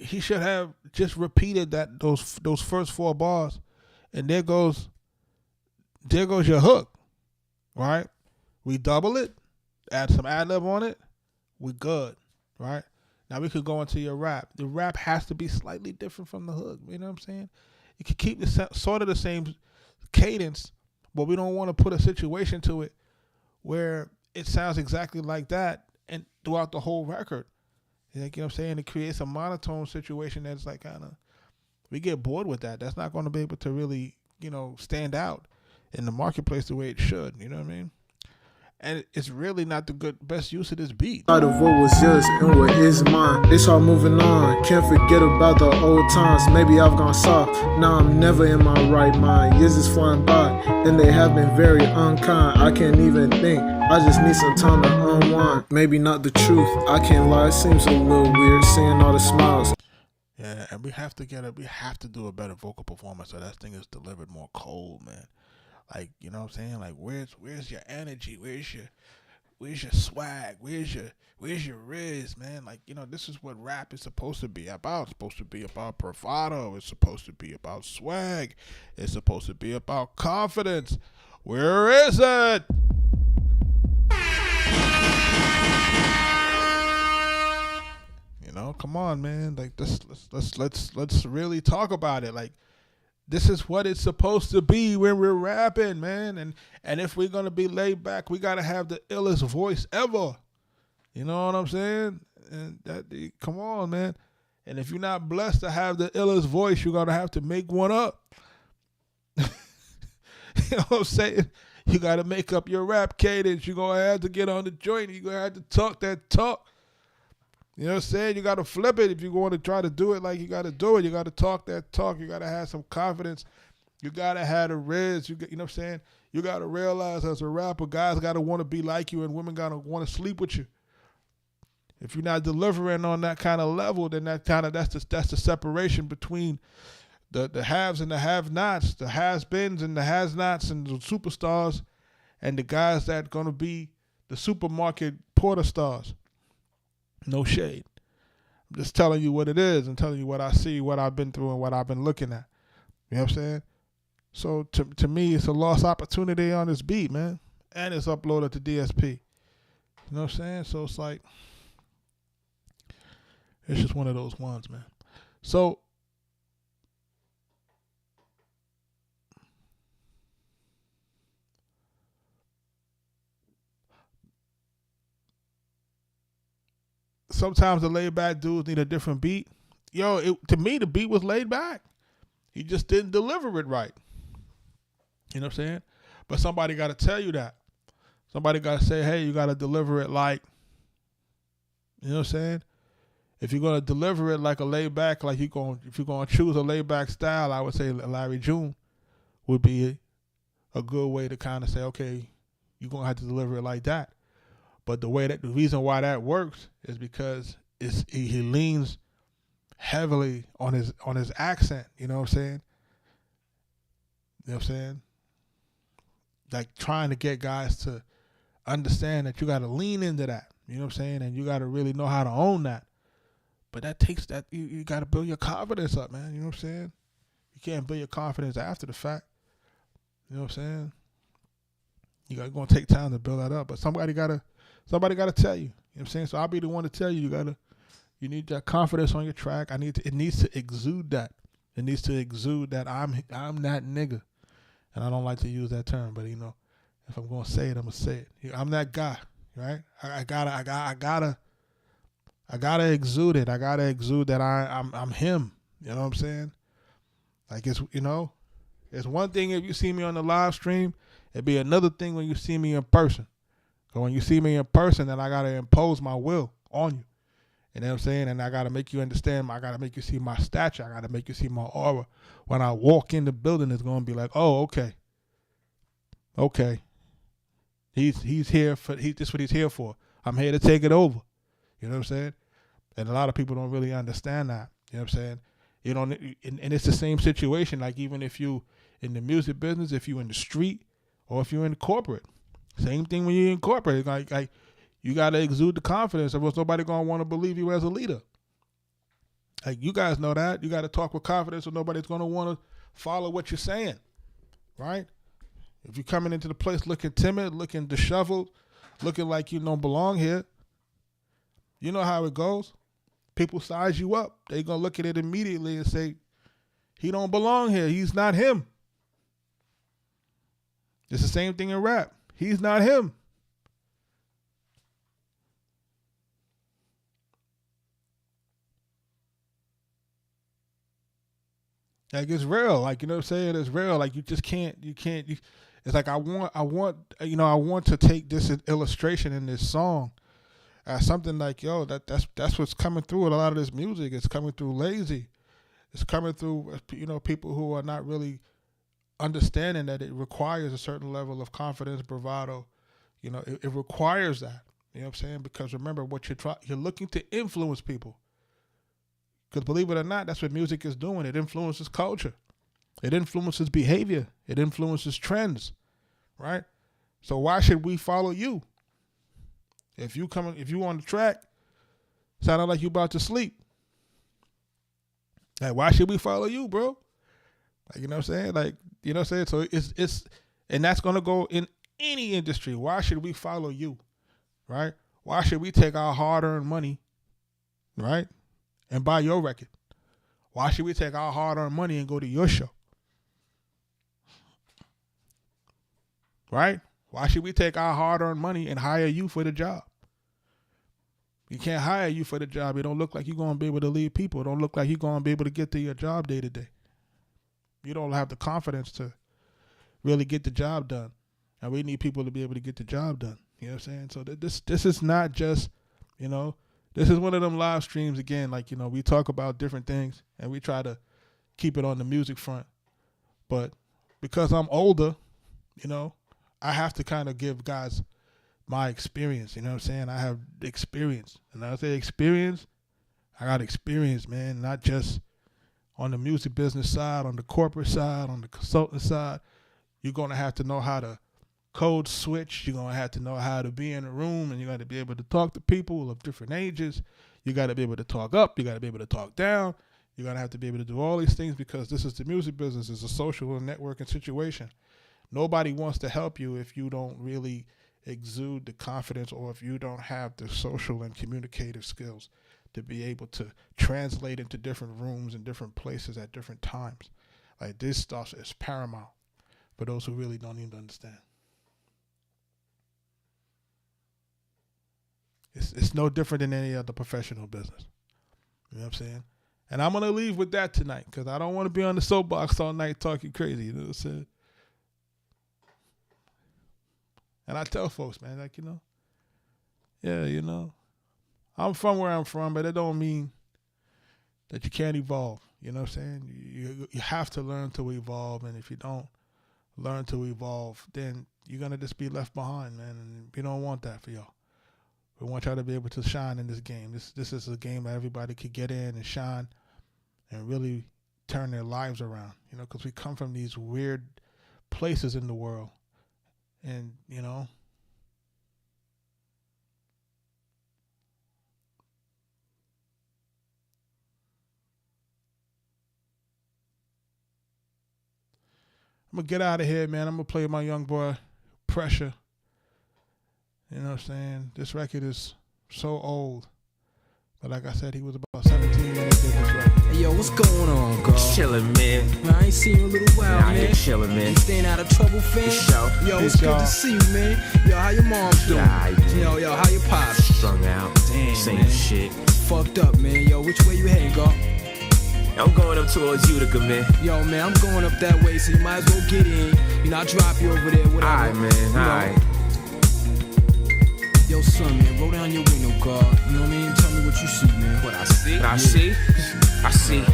He should have just repeated those first 4 bars, and there goes your hook, right? We double it, add some ad-lib on it, we good, right? Now we could go into your rap. The rap has to be slightly different from the hook. You know what I'm saying? You could keep sort of the same cadence, but we don't want to put a situation to it where it sounds exactly like that and throughout the whole record. Like, you know what I'm saying? It creates a monotone situation that's like kind of, we get bored with that. That's not going to be able to really, you know, stand out in the marketplace the way it should. You know what I mean? And it's really not the best use of this beat.
Out of what was yours and what is mine. It's hard moving on, can't forget about the old times. Maybe I've gone soft, now I'm never in my right mind. Years is flying by, and they have been very unkind. I can't even think, I just need some time to unwind. Maybe not the truth, I can't lie, it seems a little weird seeing all the smiles.
Yeah, and we have to do a better vocal performance so that thing is delivered more cold, man. Like, you know what I'm saying? Like, where's your energy? swag? Where's your riz, man? Like, this is what rap is supposed to be about. It's supposed to be about bravado. It's supposed to be about swag. It's supposed to be about confidence. Where is it? Come on, man. Like this, let's really talk about it. Like, this is what it's supposed to be when we're rapping, man. And if we're gonna be laid back, we gotta have the illest voice ever. You know what I'm saying? And come on, man. And if you're not blessed to have the illest voice, you're gonna have to make one up. You know what I'm saying? You gotta make up your rap cadence. You're gonna have to get on the joint. You're gonna have to talk that talk. You know what I'm saying? You got to flip it if you want to try to do it like you got to do it. You got to talk that talk. You got to have some confidence. You got to have the riz. You know what I'm saying? You got to realize as a rapper, guys got to want to be like you and women got to want to sleep with you. If you're not delivering on that kind of level, then that's the separation between the haves and the have-nots, the has-beens and the has-nots and the superstars, and the guys that going to be the supermarket porter stars. No shade. I'm just telling you what it is and telling you what I see, what I've been through, and what I've been looking at. You know what I'm saying? So to me, it's a lost opportunity on this beat, man. And it's uploaded to DSP. You know what I'm saying? So it's like, it's just one of those ones, man. So sometimes the laid back dudes need a different beat. To me, the beat was laid back. He just didn't deliver it right. You know what I'm saying? But somebody got to tell you that. Somebody got to say, hey, you got to deliver it like, you know what I'm saying? If you're going to deliver it like a laid back, if you're going to choose a laid back style, I would say Larry June would be a good way to kind of say, okay, you're going to have to deliver it like that. But the reason why that works is because he leans heavily on his accent. You know what I'm saying? You know what I'm saying? Like trying to get guys to understand that you got to lean into that. You know what I'm saying? And you got to really know how to own that. But that takes that you got to build your confidence up, man. You know what I'm saying? You can't build your confidence after the fact. You know what I'm saying? You're going to take time to build that up. But somebody got to tell you. You know what I'm saying? So I'll be the one to tell you. You need that confidence on your track. It needs to exude that. It needs to exude that I'm that nigga. And I don't like to use that term, but if I'm gonna say it, I'm gonna say it. I'm that guy, right? I gotta exude it. I gotta exude that I'm him. You know what I'm saying? Like it's one thing if you see me on the live stream. It'd be another thing when you see me in person. So when you see me in person, then I got to impose my will on you. You know what I'm saying? And I got to make you understand. I got to make you see my stature. I got to make you see my aura. When I walk in the building, it's going to be like, oh, okay. Okay. He's here for, this is what he's here for. I'm here to take it over. You know what I'm saying? And a lot of people don't really understand that. You know what I'm saying? And it's the same situation. Like even if you in the music business, if you in the street, or if you're in corporate. Same thing when you're in corporate. Like you got to exude the confidence, or else nobody going to want to believe you as a leader. Like you guys know that. You got to talk with confidence, or nobody's going to want to follow what you're saying, right? If you're coming into the place looking timid, looking disheveled, looking like you don't belong here, you know how it goes. People size you up. They're going to look at it immediately and say, he don't belong here. He's not him. It's the same thing in rap. He's not him. Like it's real. Like, you know what I'm saying? It's real. Like you just can't, it's like I want to take this illustration in this song as something like, yo, that's what's coming through with a lot of this music. It's coming through lazy. It's coming through, people who are not really understanding that it requires a certain level of confidence, bravado. It requires that. You know what I'm saying? Because remember, what you're looking to influence people. Because believe it or not, that's what music is doing. It influences culture. It influences behavior. It influences trends, right? So why should we follow you? If you on the track, sounding like you about to sleep. Like, why should we follow you, bro? Like, you know what I'm saying? Like, you know what I'm saying? So it's and that's gonna go in any industry. Why should we follow you? Right? Why should we take our hard-earned money, right, and buy your record? Why should we take our hard-earned money and go to your show? Right? Why should we take our hard-earned money and hire you for the job? You can't hire you for the job. It don't look like you're going to be able to lead people. It don't look like you're going to be able to get to your job day to day. You don't have the confidence to really get the job done. And we need people to be able to get the job done. You know what I'm saying? So this is not just, you know, this is one of them live streams again. Like, you know, we talk about different things and we try to keep it on the music front. But because I'm older, you know, I have to kind of give guys my experience, you know what I'm saying? I have experience. And when I say experience, I got experience, man, not just on the music business side, on the corporate side, on the consultant side. You're going to have to know how to code switch. You're going to have to know how to be in a room, and you got to be able to talk to people of different ages. You got to be able to talk up. You got to be able to talk down. You're going to have to be able to do all these things because this is the music business. It's a social and networking situation. Nobody wants to help you if you don't really exude the confidence or if you don't have the social and communicative skills to be able to translate into different rooms and different places at different times. Like, this stuff is paramount for those who really don't even understand. It's no different than any other professional business. You know what I'm saying? And I'm going to leave with that tonight because I don't want to be on the soapbox all night talking crazy. You know what I'm saying? And I tell folks, man, like, you know, yeah, you know, I'm from where I'm from, but it don't mean that you can't evolve. You know what I'm saying? You have to learn to evolve, and if you don't learn to evolve, then you're going to just be left behind, man, and we don't want that for y'all. We want y'all to be able to shine in this game. This is a game that everybody could get in and shine and really turn their lives around, you know, because we come from these weird places in the world. And, you know, I'm going to get out of here, man. I'm going to play my young boy, Pressure. You know what I'm saying? This record is so old. But like I said, he was about 17 when he did this record.
Hey, yo, what's going on, girl?
Chillin', man.
I ain't seen you in a little while, man.
You're chillin', man.
You staying out of trouble, fam? Yo, it's good to see you, man. Yo, how your mom doing? Yo, how your pops?
Strung out.
Damn,
same
man.
shit.
Fucked up, man. Yo, which way you heading, girl?
I'm going up towards Utica, man.
Yo, man, I'm going up that way, so you might as well get in. You know, I'll drop you over there, whatever.
Alright, man, alright.
Yo, son, man, roll down your window, God. You know what I mean? Tell me what you see, man.
What I see? I see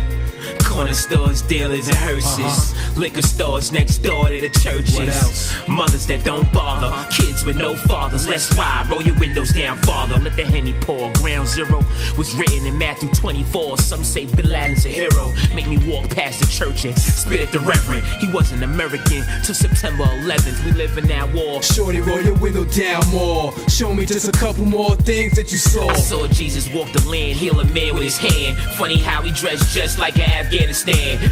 corner stores, dealers, and hearses. Liquor stores next door to the churches.
What else?
Mothers that don't bother. Kids with no fathers. Let's ride. Roll your windows down farther. Let the Henny pour. Ground Zero was written in Matthew 24. Some say Bin Laden's a hero. Make me walk past the church and spit at the reverend. He wasn't American till September 11th. We live in that war.
Shorty, roll your window down more. Show me just a couple more things that you saw.
I saw Jesus walk the land, heal a man with his hand. Funny how he dressed just like Afghanistan.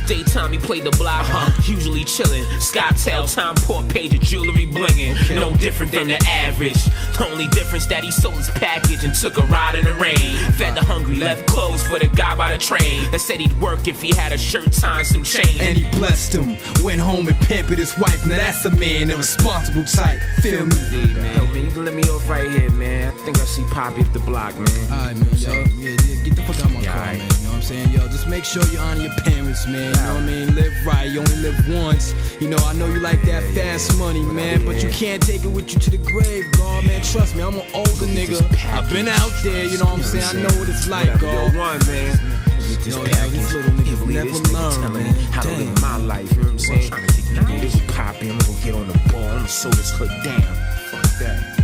Daytime he played the block, usually chillin'. Skytail, time, poor page of jewelry blingin'. No different than the average. The only difference that he sold his package and took a ride in the rain. Fed the hungry, left clothes for the guy by the train. That said he'd work if he had a shirt, tie, some chain.
And he blessed him, went home and pampered his wife. Now that's a man, a responsible type. Feel me?
Yeah, man. Yo, man, you can let me off right here, man. I think I see Poppy up the block, man.
Alright, man, yo, yeah, get the fuck out of my car, man. You know what I'm saying? Yo, just make sure you honor your parents, man. You know what I mean? Live right, you only live once. You know, I know you like that fast money, man, but you can't take it with you to the grave, God, man. Trust me, I'm an older nigga. I've been out there, you know what I'm saying? I know what it's like, God.
Yo, one, man.
Yo, this little nigga never learn, man.
How to live my life, you know what I'm saying? This Poppy, I'm gonna go get on the ball. I'm gonna sew this hood down. Fuck that.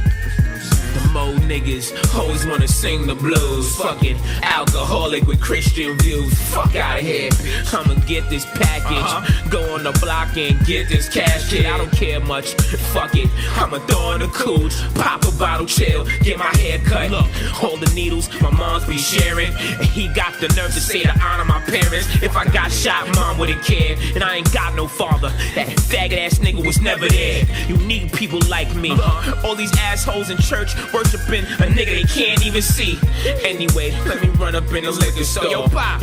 The old niggas always wanna sing the blues. Fucking alcoholic with Christian views. Fuck out of here. I'ma get this package, go on the block and get this cash. Kid, I don't care much. Fuck it. I'ma throw in the cooch, pop a bottle, chill, get my hair cut. Look, all the needles my mom's be sharing. And he got the nerve to say to honor my parents. If I got shot, mom wouldn't care. And I ain't got no father. That faggot ass nigga was never there. You need people like me. All these assholes in church worshiping a nigga they can't even see. Anyway, let me run up in the liquor store. Yo, pop,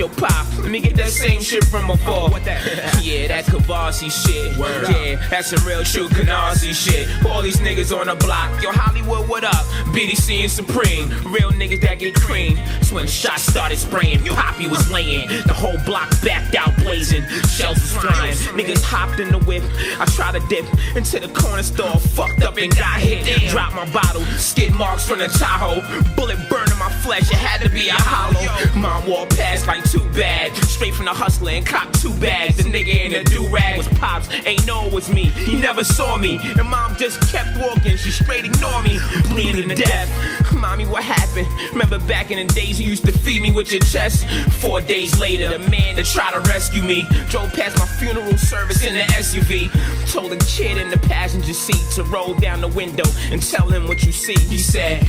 let me get that same shit from before. What that? Yeah, that Kavasi shit. Word yeah, up. That's some real true Canarsie shit. All these niggas on the block. Yo, Hollywood, what up? BDC and Supreme. Real niggas that get cream. That's when shots started spraying. Poppy was laying. The whole block backed out blazing. Shells was flying. Niggas hopped in the whip. I tried to dip into the corner store. Fucked up and got hit. Dropped my bottle. Skid marks from the Tahoe. Bullet burning my flesh. It had to be a hollow. Mom walked past like too bad. Straight from the hustler and copped 2 bags. The nigga in the do-rag was Pops. Ain't know it was me. He never saw me. And mom just kept walking. She straight ignored me. Bleeding to death. Mommy, what happened? Remember back in the days you used to feed me with your chest? 4 days later, the man that tried to rescue me drove past my funeral service in the SUV. Told the kid in the passenger seat to roll down the window and tell him what you see. He said,